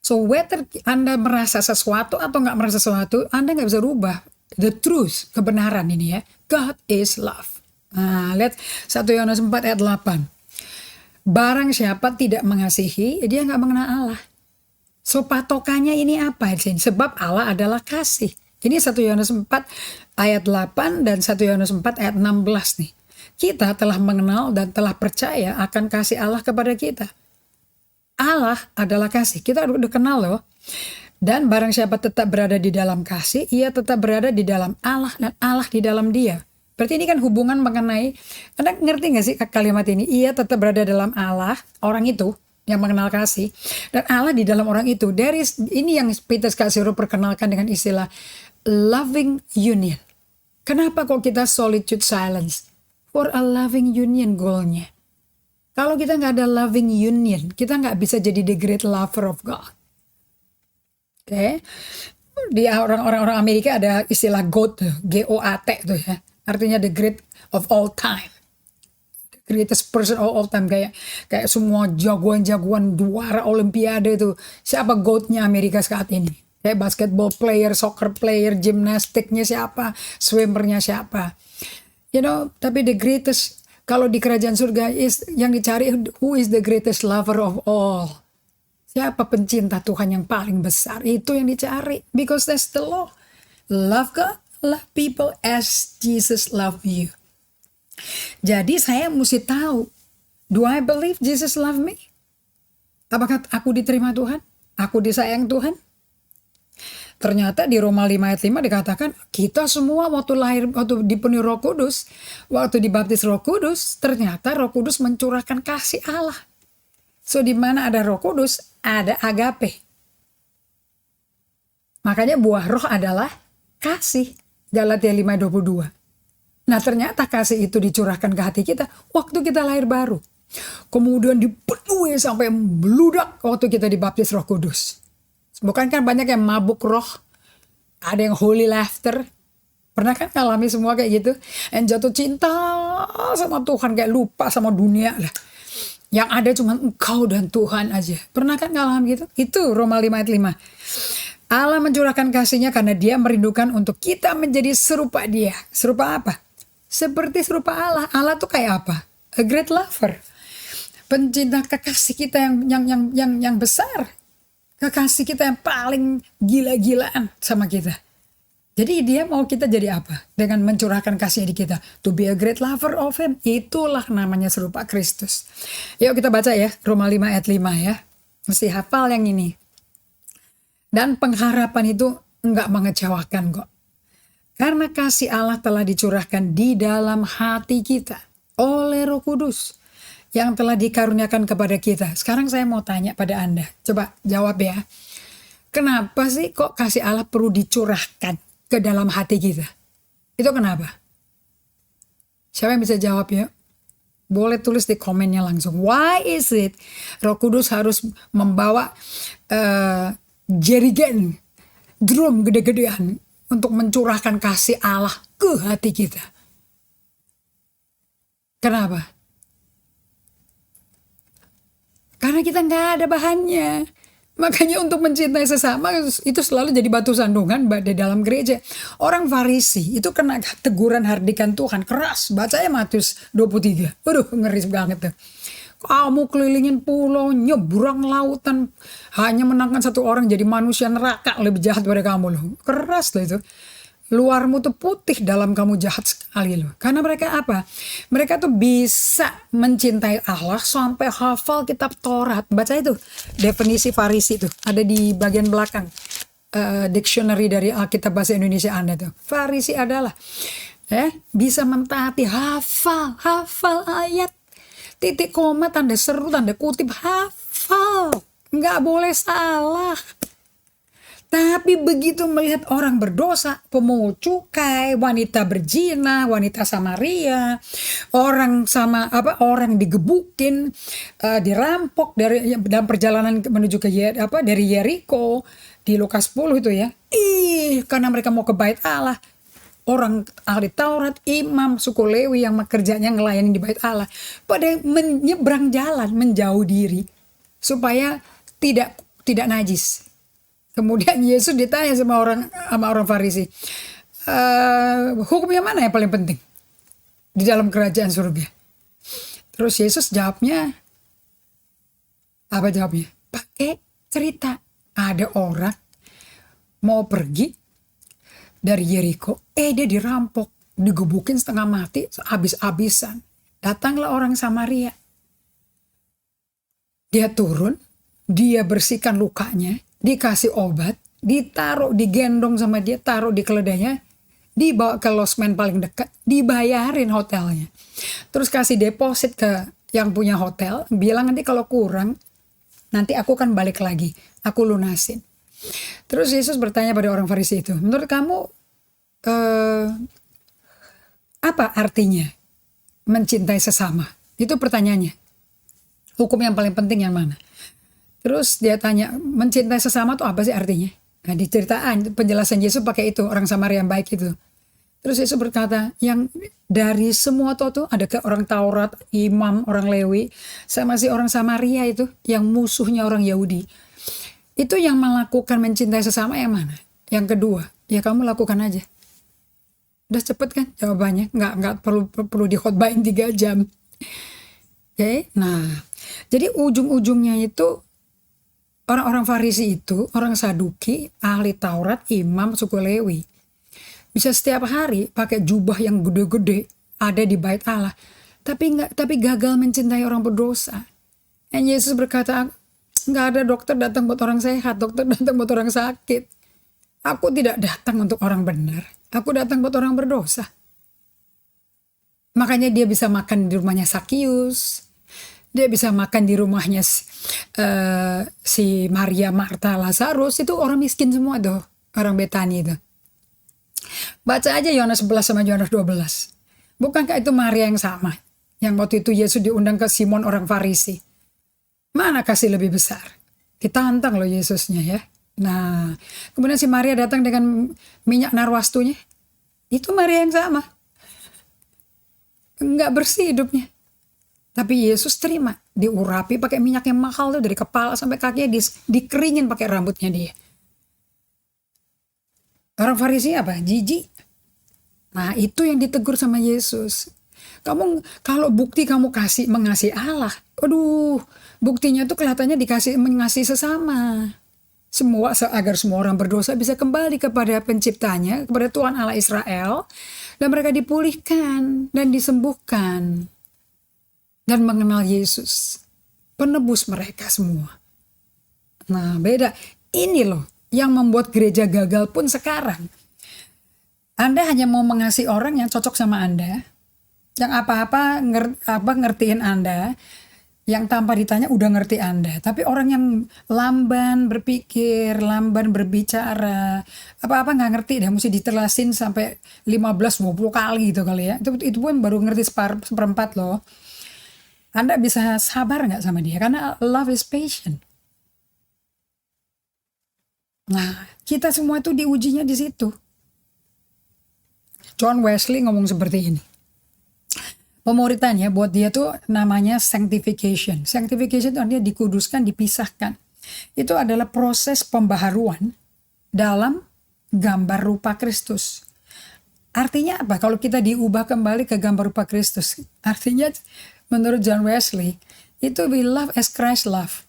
So whether Anda merasa sesuatu atau nggak merasa sesuatu, Anda nggak bisa rubah the truth, kebenaran ini ya. God is love. Nah, lihat 1 Yohanes 4 ayat 8. Barang siapa tidak mengasihi, dia nggak mengenal Allah. So patokannya ini apa? Sebab Allah adalah kasih. Ini 1 Yohanes 4 ayat 8 dan 1 Yohanes 4 ayat 16 nih. Kita telah mengenal dan telah percaya akan kasih Allah kepada kita. Allah adalah kasih. Kita udah kenal loh. Dan barang siapa tetap berada di dalam kasih, ia tetap berada di dalam Allah dan Allah di dalam dia. Berarti ini kan hubungan mengenai, Anda ngerti gak sih kalimat ini? Ia tetap berada dalam Allah, orang itu yang mengenal kasih. Dan Allah di dalam orang itu. Ini yang Peter Scarsero perkenalkan dengan istilah loving union. Kenapa kok kita solitude silence? For a loving union goalnya. Kalau kita nggak ada loving union, kita nggak bisa jadi the great lover of God. Oke, di orang-orang Amerika ada istilah GOAT, G-O-A-T tuh ya, artinya the great of all time, the greatest person of all time, kayak semua jagoan-jagoan juara Olimpiade itu, siapa GOAT-nya Amerika saat ini? Kayak basketball player, soccer player, gimnastiknya siapa, swimmernya siapa? You know, tapi the greatest. Kalau di kerajaan surga yang dicari, who is the greatest lover of all? Siapa pencinta Tuhan yang paling besar? Itu yang dicari. Because that's the law. Love God, love people as Jesus love you. Jadi saya mesti tahu, do I believe Jesus love me? Apakah aku diterima Tuhan? Aku disayang Tuhan? Ternyata di Roma 5 ayat 5 dikatakan kita semua waktu lahir, waktu dipenuhi Roh Kudus, waktu dibaptis Roh Kudus, ternyata Roh Kudus mencurahkan kasih Allah. So di mana ada Roh Kudus, ada agape. Makanya buah roh adalah kasih. Galatia 5:22. Nah ternyata kasih itu dicurahkan ke hati kita waktu kita lahir baru. Kemudian dipenuhi sampai meludak waktu kita dibaptis Roh Kudus. Bukan kan banyak yang mabuk roh, ada yang holy laughter. Pernah kan alami semua kayak gitu? Yang jatuh cinta sama Tuhan, kayak lupa sama dunia lah. Yang ada cuma engkau dan Tuhan aja. Pernah kan ngalami gitu? Itu Roma 5 ayat 5. Allah mencurahkan kasihnya karena dia merindukan untuk kita menjadi serupa dia. Serupa apa? Seperti serupa Allah. Allah tuh kayak apa? A great lover. Pencinta kekasih kita yang besar. Kekasih kita yang paling gila-gilaan sama kita. Jadi dia mau kita jadi apa? Dengan mencurahkan kasihnya di kita. To be a great lover of him. Itulah namanya serupa Kristus. Yuk kita baca ya. Roma 5 ayat 5 ya. Mesti hafal yang ini. Dan pengharapan itu enggak mengecewakan kok. Karena kasih Allah telah dicurahkan di dalam hati kita oleh Roh Kudus yang telah dikaruniakan kepada kita. Sekarang saya mau tanya pada Anda. Coba jawab ya. Kenapa sih kok kasih Allah perlu dicurahkan ke dalam hati kita? Itu kenapa? Siapa yang bisa jawab ya? Boleh tulis di komennya langsung. Why is it Roh Kudus harus membawa jerigen, drum gede-gedean untuk mencurahkan kasih Allah ke hati kita? Kenapa? Karena kita nggak ada bahannya. Makanya untuk mencintai sesama itu selalu jadi batu sandungan di dalam gereja. Orang Farisi itu kena teguran hardikan Tuhan keras. Bacanya Matius 23. Waduh, ngeri banget tuh. Kamu kelilingin pulau, nyebrang lautan, hanya menangkan satu orang jadi manusia neraka lebih jahat daripada kamu loh. Keras loh itu. Luarmu tuh putih, dalam kamu jahat sekali loh. Karena mereka apa? Mereka tuh bisa mencintai Allah sampai hafal kitab Taurat. Baca itu definisi Farisi itu ada di bagian belakang dictionary dari Alkitab Bahasa Indonesia Anda tuh. Farisi adalah bisa mentaati, hafal ayat, titik koma, tanda seru, tanda kutip, hafal, nggak boleh salah. Tapi begitu melihat orang berdosa, pemungut cukai, wanita berzina, wanita Samaria, orang digebukin, dirampok dalam perjalanan menuju ke dari Yeriko di Lukas 10 itu ya. Karena mereka mau ke bait Allah. Orang ahli Taurat, imam suku Lewi yang kerjanya ngelayani di bait Allah, pada menyeberang jalan, menjauh diri supaya tidak najis. Kemudian Yesus ditanya sama orang Farisi, hukum yang mana yang paling penting di dalam kerajaan surga? Terus Yesus jawabnya, apa jawabnya? Pakai cerita. Ada orang mau pergi dari Yeriko, dia dirampok, digebukin setengah mati, habis-habisan. Datanglah orang Samaria. Dia turun, dia bersihkan lukanya, dikasih obat, digendong sama dia, taruh di keledainya, dibawa ke losmen paling dekat, dibayarin hotelnya. Terus kasih deposit ke yang punya hotel, bilang nanti kalau kurang, nanti aku akan balik lagi, aku lunasin. Terus Yesus bertanya pada orang Farisi itu, menurut kamu apa artinya mencintai sesama? Itu pertanyaannya. Hukum yang paling penting yang mana? Terus dia tanya, mencintai sesama itu apa sih artinya? Nah, diceritain penjelasan Yesus pakai itu, orang Samaria yang baik itu. Terus Yesus berkata, yang dari semua tuh ada ke orang Taurat, imam, orang Lewi, sama si orang Samaria itu, yang musuhnya orang Yahudi. Itu yang melakukan mencintai sesama yang mana? Yang kedua, ya kamu lakukan aja. Udah cepet kan jawabannya, nggak perlu dikhotbahin 3 jam. Oke, nah, jadi ujung-ujungnya itu orang-orang Farisi itu, orang Saduki, ahli Taurat, imam suku Lewi, bisa setiap hari pakai jubah yang gede-gede ada di bait Allah, tapi gagal mencintai orang berdosa. Dan Yesus berkata, nggak ada dokter datang buat orang sehat, dokter datang buat orang sakit. Aku tidak datang untuk orang benar, aku datang buat orang berdosa. Makanya dia bisa makan di rumahnya Sakius, dia bisa makan di rumahnya si Maria, Marta, Lazarus, itu orang miskin semua tuh, orang Betani itu. Baca aja Yohanes 11 sama Yohanes 12. Bukankah itu Maria yang sama? Yang waktu itu Yesus diundang ke Simon orang Farisi. Mana kasih lebih besar? Ditantang loh Yesusnya ya. Nah, kemudian si Maria datang dengan minyak narwastunya. Itu Maria yang sama. Enggak bersih hidupnya. Tapi Yesus terima, diurapi pakai minyak yang mahal tuh dari kepala sampai kakinya, dikeringin pakai rambutnya dia. Orang Farisi apa? Jijik. Nah, itu yang ditegur sama Yesus. Kamu kalau bukti kamu mengasihi Allah, buktinya tuh kelihatannya mengasihi sesama. Agar semua orang berdosa bisa kembali kepada penciptanya, kepada Tuhan Allah Israel, dan mereka dipulihkan dan disembuhkan. Dan mengenal Yesus, penebus mereka semua. Nah, beda. Ini loh yang membuat gereja gagal pun sekarang. Anda hanya mau mengasihi orang yang cocok sama Anda, yang apa-apa ngertiin Anda, yang tanpa ditanya udah ngerti Anda. Tapi orang yang lamban berpikir, lamban berbicara, apa-apa nggak ngerti dah, mesti ditelasin sampai 15-20 kali gitu kali ya. Itu pun baru ngerti seperempat loh. Anda bisa sabar nggak sama dia? Karena love is patient. Nah, kita semua itu diujinya di situ. John Wesley ngomong seperti ini. Pemuritannya buat dia tuh namanya sanctification. Sanctification itu artinya dikuduskan, dipisahkan. Itu adalah proses pembaharuan dalam gambar rupa Kristus. Artinya apa? Kalau kita diubah kembali ke gambar rupa Kristus. Artinya menurut John Wesley, itu we love as Christ love.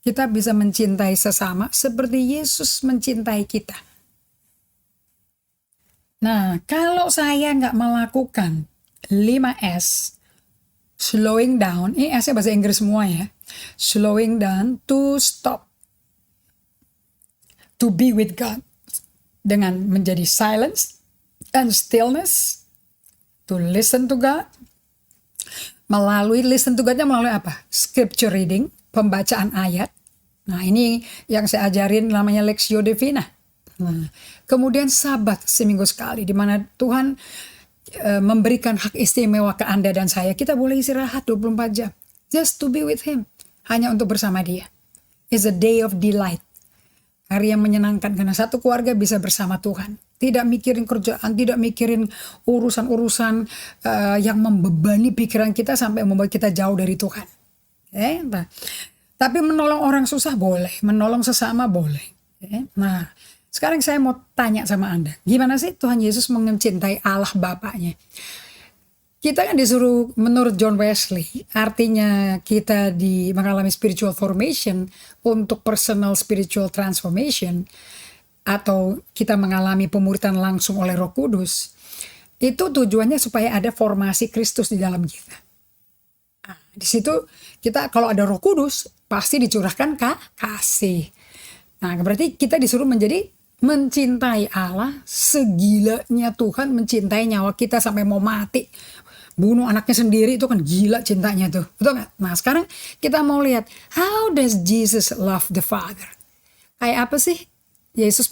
Kita bisa mencintai sesama seperti Yesus mencintai kita. Nah, kalau saya nggak melakukan 5S, slowing down, ini S-nya bahasa Inggris semua ya. Slowing down, to stop, to be with God. Dengan menjadi silence and stillness, to listen to God. Melalui listen to God-nya melalui apa? Scripture reading, pembacaan ayat. Nah, ini yang saya ajarin namanya Lectio Divina. Nah, kemudian sabat seminggu sekali, di mana Tuhan memberikan hak istimewa ke Anda dan saya. Kita boleh istirahat 24 jam. Just to be with Him. Hanya untuk bersama Dia. It's a day of delight. Hari yang menyenangkan karena satu keluarga bisa bersama Tuhan. Tidak mikirin kerjaan, tidak mikirin urusan-urusan yang membebani pikiran kita sampai membuat kita jauh dari Tuhan. Nah, tapi menolong orang susah boleh, menolong sesama boleh. Nah, sekarang saya mau tanya sama Anda, gimana sih Tuhan Yesus mencintai Allah Bapaknya? Kita kan disuruh menurut John Wesley, artinya kita mengalami spiritual formation untuk personal spiritual transformation, atau kita mengalami pemuritan langsung oleh Roh Kudus. Itu tujuannya supaya ada formasi Kristus di dalam kita. Nah, di situ kita kalau ada Roh Kudus pasti dicurahkan kasih. Nah, berarti kita disuruh mencintai Allah segilanya Tuhan mencintai nyawa kita sampai mau mati. Bunuh anaknya sendiri itu kan gila cintanya tuh. Betul gak? Nah, sekarang kita mau lihat how does Jesus love the Father? Kayak apa sih Yesus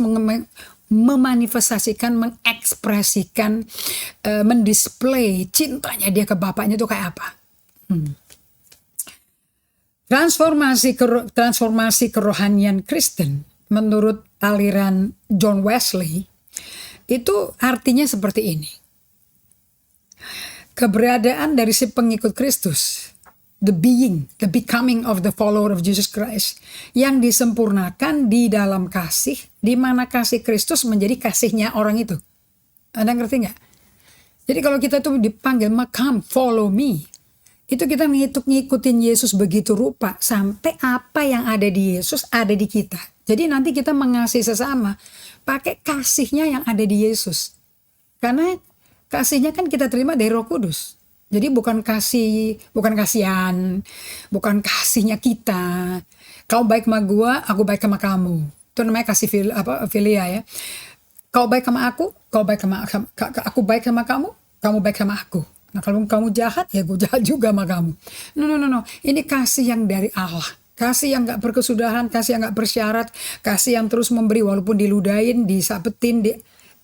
memanifestasikan, mengekspresikan, mendisplay cintanya dia ke Bapaknya itu kayak apa? Transformasi kerohanian Kristen menurut aliran John Wesley itu artinya seperti ini. Keberadaan dari si pengikut Kristus, the becoming of the follower of Jesus Christ, yang disempurnakan di dalam kasih, di mana kasih Kristus menjadi kasihnya orang itu. Anda ngerti nggak? Jadi kalau kita tuh dipanggil, come follow me, itu kita ngikutin Yesus begitu rupa sampai apa yang ada di Yesus ada di kita. Jadi nanti kita mengasihi sesama pakai kasihnya yang ada di Yesus. Karena kasihnya kan kita terima dari Roh Kudus. Jadi bukan kasihan, bukan kasihnya kita. Kau baik sama gua, aku baik sama kamu. Itu namanya kasih filia ya. Kau baik sama aku baik sama kamu, kamu baik sama aku. Nah, kalau kamu jahat, ya gue jahat juga sama kamu. No. Ini kasih yang dari Allah. Kasih yang gak berkesudahan, kasih yang gak bersyarat, kasih yang terus memberi walaupun diludahin, disabetin,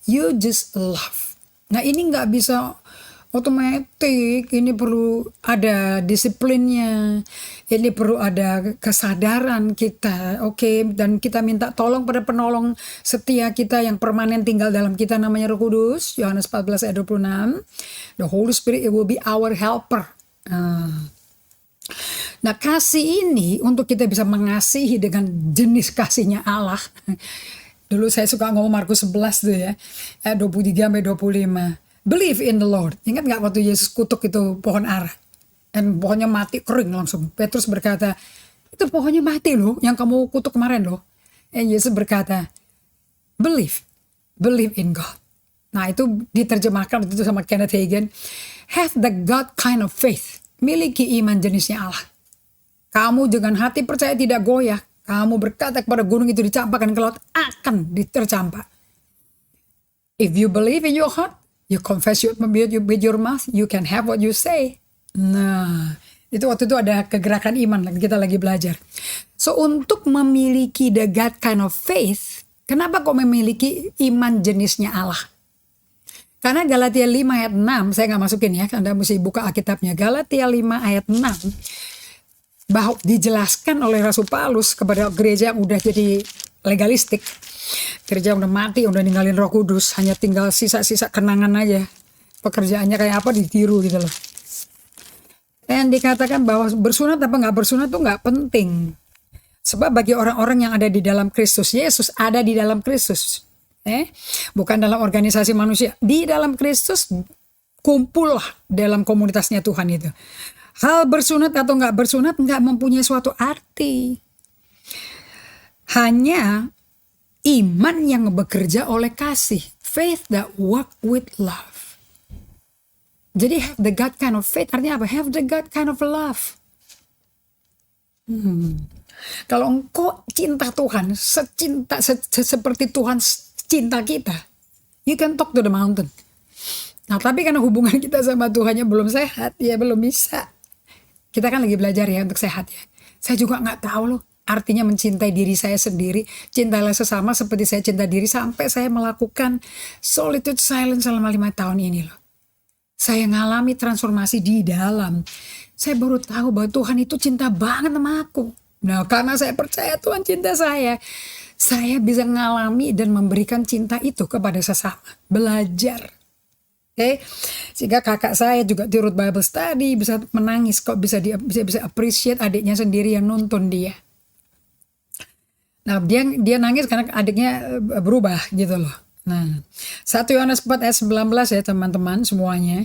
you just love. Nah, ini gak bisa otomatis, ini perlu ada disiplinnya, ini perlu ada kesadaran kita, oke? Dan kita minta tolong pada penolong setia kita yang permanen tinggal dalam kita namanya Roh Kudus, Yohanes 14 ayat 26. The Holy Spirit, it will be our helper. Nah, kasih ini untuk kita bisa mengasihi dengan jenis kasihnya Allah. Dulu saya suka ngomong Markus 11 tuh ya, ayat 23 sampai 25. Believe in the Lord. Ingat gak waktu Yesus kutuk itu pohon ara? Dan pohonnya mati kering langsung. Petrus berkata, itu pohonnya mati loh, yang kamu kutuk kemarin loh. Yesus berkata, believe in God. Nah, itu diterjemahkan itu sama Kenneth Hagin. Have the God kind of faith. Miliki iman jenisnya Allah. Kamu dengan hati percaya tidak goyah. Kamu berkata kepada gunung itu dicampakkan ke laut, akan tercampak. If you believe in your heart, you confess with your mouth, you can have what you say. Nah, itu waktu itu ada kegerakan iman, kita lagi belajar. So untuk memiliki the God kind of faith, kenapa kok memiliki iman jenisnya Allah? Karena Galatia 5 ayat 6, saya nggak masukin ya, Anda mesti buka Alkitabnya. Galatia 5 ayat 6, bahwa dijelaskan oleh Rasul Paulus kepada gereja yang udah jadi legalistik. Gereja udah mati, udah ninggalin Roh Kudus, hanya tinggal sisa-sisa kenangan aja. Pekerjaannya kayak apa ditiru gitu loh. Dan dikatakan bahwa bersunat apa nggak bersunat tuh nggak penting. Sebab bagi orang-orang yang ada di dalam Kristus Yesus, ada di dalam Kristus. Bukan dalam organisasi manusia. Di dalam Kristus, kumpullah dalam komunitasnya Tuhan itu. Hal bersunat atau nggak bersunat nggak mempunyai suatu arti. Hanya iman yang bekerja oleh kasih. Faith that work with love. Jadi have the God kind of faith artinya apa? Have the God kind of love. Kalau engkau cinta Tuhan, seperti Tuhan cinta kita, you can talk to the mountain. Nah tapi karena hubungan kita sama Tuhannya belum sehat, ya belum bisa. Kita kan lagi belajar ya untuk sehat ya. Saya juga nggak tahu loh artinya mencintai diri saya sendiri. Cintailah sesama seperti saya cinta diri, sampai saya melakukan solitude silence selama 5 tahun ini loh. Saya ngalami transformasi di dalam. Saya baru tahu bahwa Tuhan itu cinta banget sama aku. Nah karena saya percaya Tuhan cinta saya bisa ngalami dan memberikan cinta itu kepada sesama. Belajar. Sehingga kakak saya juga turut Bible study, bisa menangis kok, bisa appreciate adiknya sendiri yang nonton dia. Nah dia nangis karena adiknya berubah gitu loh. Nah 1 Yohanes 4 ayat 19 ya teman-teman semuanya.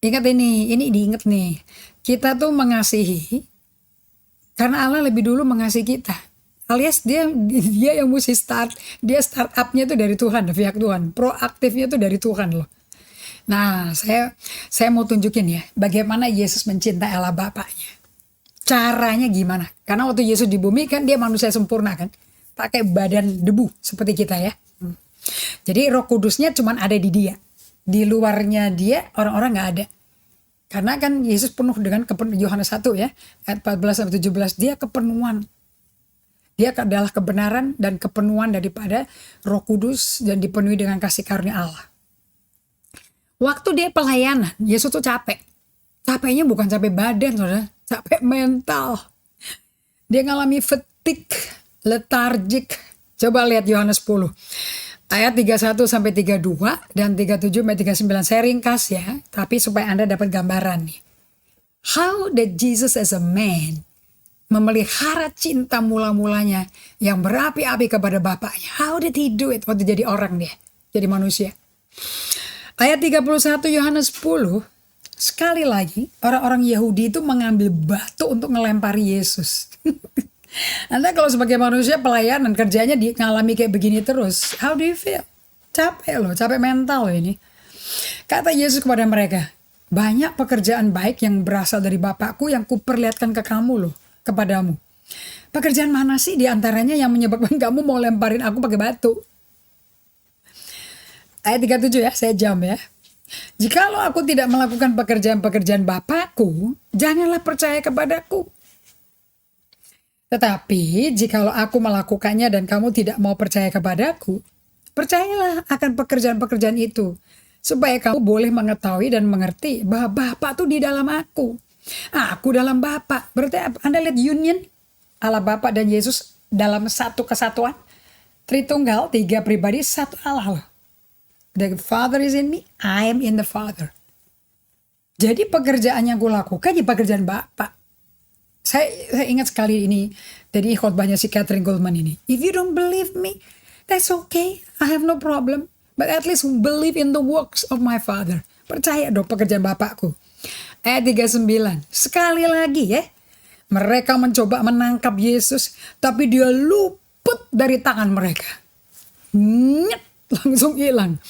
Ingat ini diingat nih. Kita tuh mengasihi karena Allah lebih dulu mengasihi kita. Alias dia yang mesti dia start up-nya tuh dari Tuhan, dari pihak Tuhan. Proaktifnya tuh dari Tuhan loh. Nah saya mau tunjukin ya bagaimana Yesus mencintai Allah Bapaknya. Caranya gimana? Karena waktu Yesus di bumi kan dia manusia sempurna kan. Pakai badan debu seperti kita ya. Jadi Roh Kudusnya cuman ada di dia. Di luarnya dia orang-orang gak ada. Karena kan Yesus penuh dengan Yohanes 1 ya. Ayat 14-17 dia kepenuhan. Dia adalah kebenaran dan kepenuhan daripada Roh Kudus dan dipenuhi dengan kasih karunia Allah. Waktu dia pelayanan, Yesus tuh capek. Capeknya bukan capek badan, saudara. Capek mental. Dia ngalami fatigue, lethargic. Coba lihat Yohanes 10. Ayat 31-32 dan 37-39. Saya ringkas ya, tapi supaya Anda dapat gambaran nih. How did Jesus as a man memelihara cinta mula-mulanya yang berapi-api kepada Bapaknya. How did he do it? Waktu jadi orang dia, jadi manusia. Ayat 31 Yohanes 10, sekali lagi orang-orang Yahudi itu mengambil batu untuk ngelempari Yesus. Anda kalau sebagai manusia pelayanan kerjanya ngalami kayak begini terus. How do you feel? Capek loh, capek mental loh ini. Kata Yesus kepada mereka, banyak pekerjaan baik yang berasal dari Bapakku yang kuperlihatkan ke kamu loh, kepadamu. Pekerjaan mana sih diantaranya yang menyebabkan kamu mau lemparin aku pakai batu? Ayat 37 ya, saya jam ya. Jikalau aku tidak melakukan pekerjaan-pekerjaan Bapakku, janganlah percaya kepadaku. Tetapi jikalau aku melakukannya dan kamu tidak mau percaya kepadaku, percayalah akan pekerjaan-pekerjaan itu, supaya kamu boleh mengetahui dan mengerti bahwa Bapa tuh di dalam aku. Aku dalam Bapa. Berarti Anda lihat union Allah Bapa dan Yesus dalam satu kesatuan. Tritunggal, 3 pribadi, satu Allah loh. The Father is in me, I am in the Father. Jadi pekerjaan yang aku lakukan ya pekerjaan Bapa. Saya ingat sekali ini dari khotbahnya si Catherine Goldman ini. If you don't believe me, that's okay. I have no problem. But at least believe in the works of my Father. Percaya dong pekerjaan Bapakku. Ayat 39. Sekali lagi ya. Mereka mencoba menangkap Yesus. Tapi dia luput dari tangan mereka. Langsung hilang.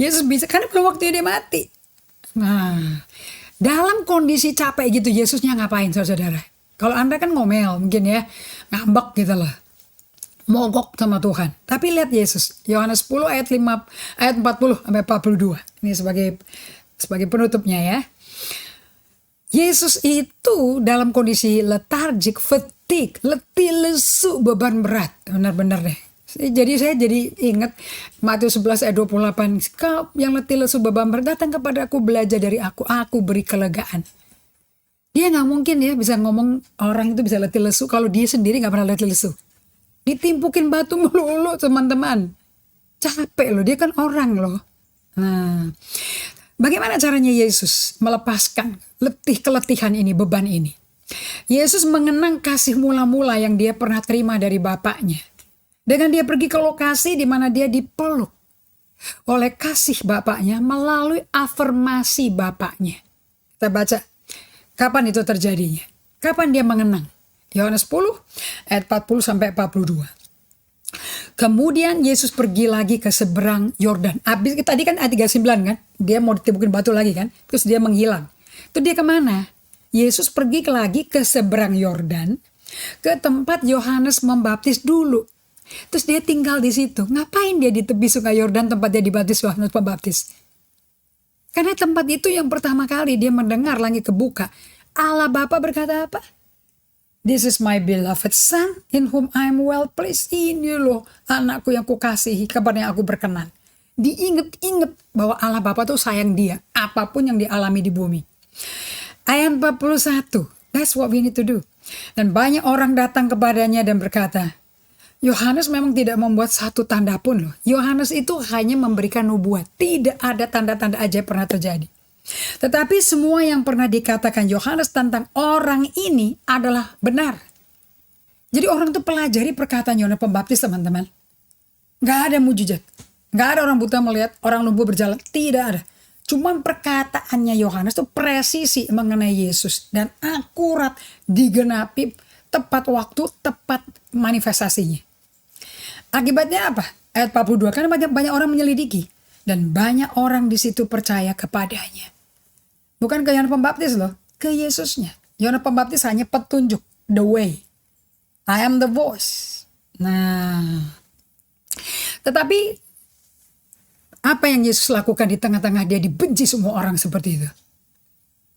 Yesus bisa, karena belum waktunya dia mati. Nah, dalam kondisi capek gitu Yesusnya ngapain saudara? Kalau Anda kan ngomel mungkin ya, ngambek gitu loh. Mogok sama Tuhan. Tapi lihat Yesus, Yohanes 10 ayat 40 sampai 42. Ini sebagai penutupnya ya. Yesus itu dalam kondisi letargik, fatigue, letih lesu, beban berat. Benar-benar deh. Jadi saya jadi ingat Matius 11 ayat 28. Kau yang letih lesu beban berat, datang kepada aku, belajar dari aku beri kelegaan. Dia gak mungkin ya bisa ngomong orang itu bisa letih lesu kalau dia sendiri gak pernah letih lesu. Ditimpukin batu melulu teman-teman. Capek loh, dia kan orang loh. Nah, bagaimana caranya Yesus melepaskan keletihan ini, beban ini? Yesus mengenang kasih mula-mula yang dia pernah terima dari Bapaknya. Dengan dia pergi ke lokasi di mana dia dipeluk oleh kasih Bapaknya melalui afirmasi Bapaknya. Kita baca kapan itu terjadinya. Kapan dia mengenang? Yohanes 10 ayat 40 sampai 42. Kemudian Yesus pergi lagi ke seberang Yordan. Habis tadi kan ayat 39 kan. Dia mau ditimpukin batu lagi kan. Terus dia menghilang. Itu dia kemana? Yesus pergi lagi ke seberang Yordan. Ke tempat Yohanes membaptis dulu. Terus dia tinggal di situ. Ngapain dia di tepi sungai Yordan tempat dia dibaptis Yohanes Pembaptis? Karena tempat itu yang pertama kali dia mendengar langit kebuka. Allah Bapa berkata apa? This is my beloved son in whom I am well pleased. Ini loh anakku yang kukasihi, kepada yang aku berkenan. Diinget-inget bahwa Allah Bapa tuh sayang dia. Apapun yang dialami di bumi. Ayat 41. That's what we need to do. Dan banyak orang datang kepadanya dan berkata, Yohanes memang tidak membuat satu tanda pun loh. Yohanes itu hanya memberikan nubuat. Tidak ada tanda-tanda ajaib pernah terjadi. Tetapi semua yang pernah dikatakan Yohanes tentang orang ini adalah benar. Jadi orang itu pelajari perkataan Yohanes Pembaptis teman-teman. Gak ada mujizat. Gak ada orang buta melihat, orang lumpuh berjalan. Tidak ada. Cuman perkataannya Yohanes itu presisi mengenai Yesus. Dan akurat digenapi tepat waktu, tepat manifestasinya. Akibatnya apa? Ayat 42, karena banyak orang menyelidiki. Dan banyak orang di situ percaya kepadanya. Bukan ke Yohanes Pembaptis loh, ke Yesusnya. Yohanes Pembaptis hanya petunjuk, the way. I am the voice. Nah, tetapi apa yang Yesus lakukan di tengah-tengah dia dibenci semua orang seperti itu?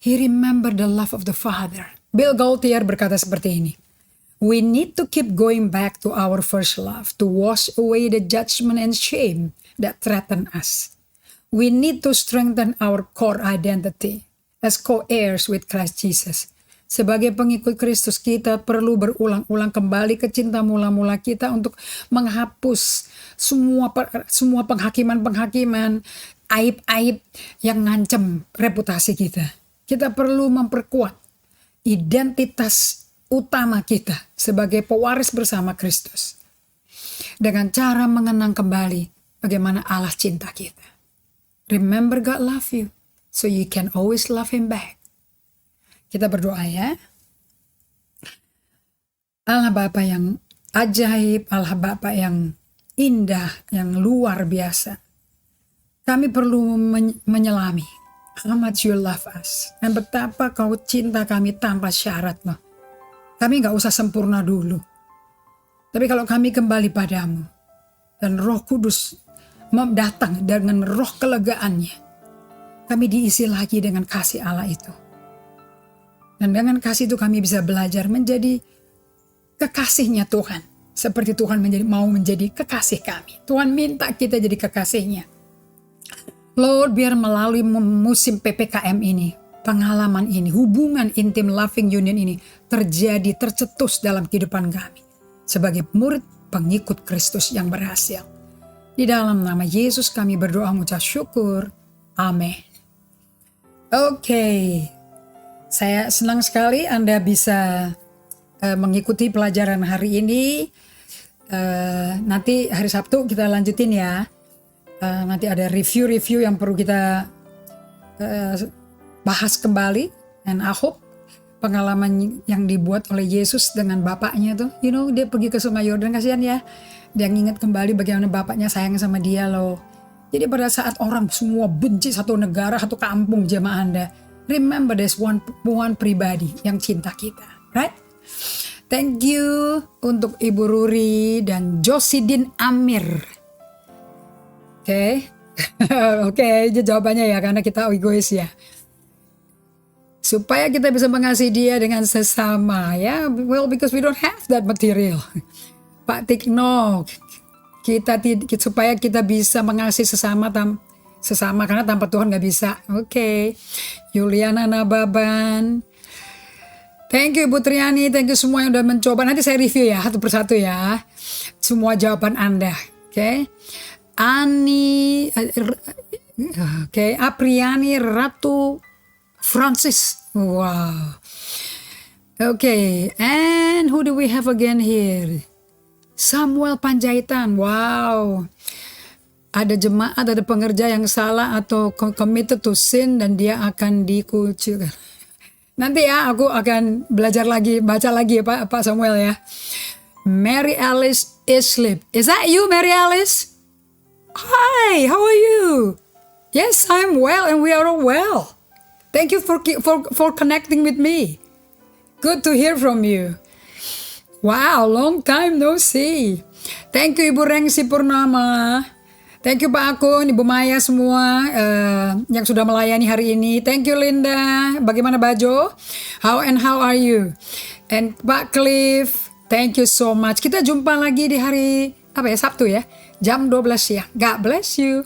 He remembered the love of the Father. Bill Gaultier berkata seperti ini. We need to keep going back to our first love to wash away the judgment and shame that threaten us. We need to strengthen our core identity as co-heirs with Christ Jesus. Sebagai pengikut Kristus kita perlu berulang-ulang kembali ke cinta mula-mula kita untuk menghapus semua penghakiman-penghakiman, aib-aib yang ngancem reputasi kita. Kita perlu memperkuat identitas utama kita sebagai pewaris bersama Kristus. Dengan cara mengenang kembali bagaimana Allah cinta kita. Remember God love you, so you can always love Him back. Kita berdoa ya. Allah Bapa yang ajaib, Allah Bapa yang indah, yang luar biasa. Kami perlu menyelami how much you love us. Dan betapa kau cinta kami tanpa syarat loh. Kami gak usah sempurna dulu. Tapi kalau kami kembali padamu. Dan Roh Kudus datang dengan roh kelegaannya. Kami diisi lagi dengan kasih Allah itu. Dan dengan kasih itu kami bisa belajar menjadi kekasihnya Tuhan. Seperti Tuhan mau menjadi kekasih kami. Tuhan minta kita jadi kekasihnya. Lord, biar melalui musim PPKM ini, pengalaman ini, hubungan intim loving union ini tercetus dalam kehidupan kami. Sebagai murid pengikut Kristus yang berhasil. Di dalam nama Yesus kami berdoa mengucap syukur. Amin. Oke. Saya senang sekali Anda bisa mengikuti pelajaran hari ini. Nanti hari Sabtu kita lanjutin ya. Nanti ada review-review yang perlu kita bahas kembali. And I hope pengalaman yang dibuat oleh Yesus dengan Bapaknya tuh. Dia pergi ke sungai Yordan, kasihan ya. Dia nginget kembali bagaimana Bapaknya sayang sama dia loh. Jadi pada saat orang semua benci satu negara, satu kampung jemaah Anda. Remember there's one pribadi yang cinta kita. Right? Thank you untuk Ibu Ruri dan Josidin Amir. Oke. Oke, itu jawabannya ya, karena kita egois ya. Supaya kita bisa mengasihi dia dengan sesama ya. Well, because we don't have that material. Pak Tikno, supaya kita bisa mengasihi sesama karena tanpa Tuhan nggak bisa. Oke. Yuliana Nababan. Thank you Ibu Triani, thank you semua yang udah mencoba. Nanti saya review ya satu persatu ya. Semua jawaban Anda. Oke. Ani, Apriani Ratu Francis. Wow. Okay, and who do we have again here? Samuel Panjaitan. Wow. Ada jemaat, ada pengerja yang salah atau committed to sin dan dia akan dikucilkan. Nanti ya aku akan belajar lagi, baca lagi ya Pak Samuel ya. Mary Alice Islip. Is that you, Mary Alice? Hi, how are you? Yes, I'm well and we are all well. Thank you for connecting with me. Good to hear from you. Wow, long time no see. Thank you Ibu Rengsi Purnama. Thank you Pak Akun, Ibu Maya semua yang sudah melayani hari ini. Thank you Linda. Bagaimana Bajo? How are you? And Pak Cliff, thank you so much. Kita jumpa lagi di hari Sabtu ya, jam 12 siang. God bless you.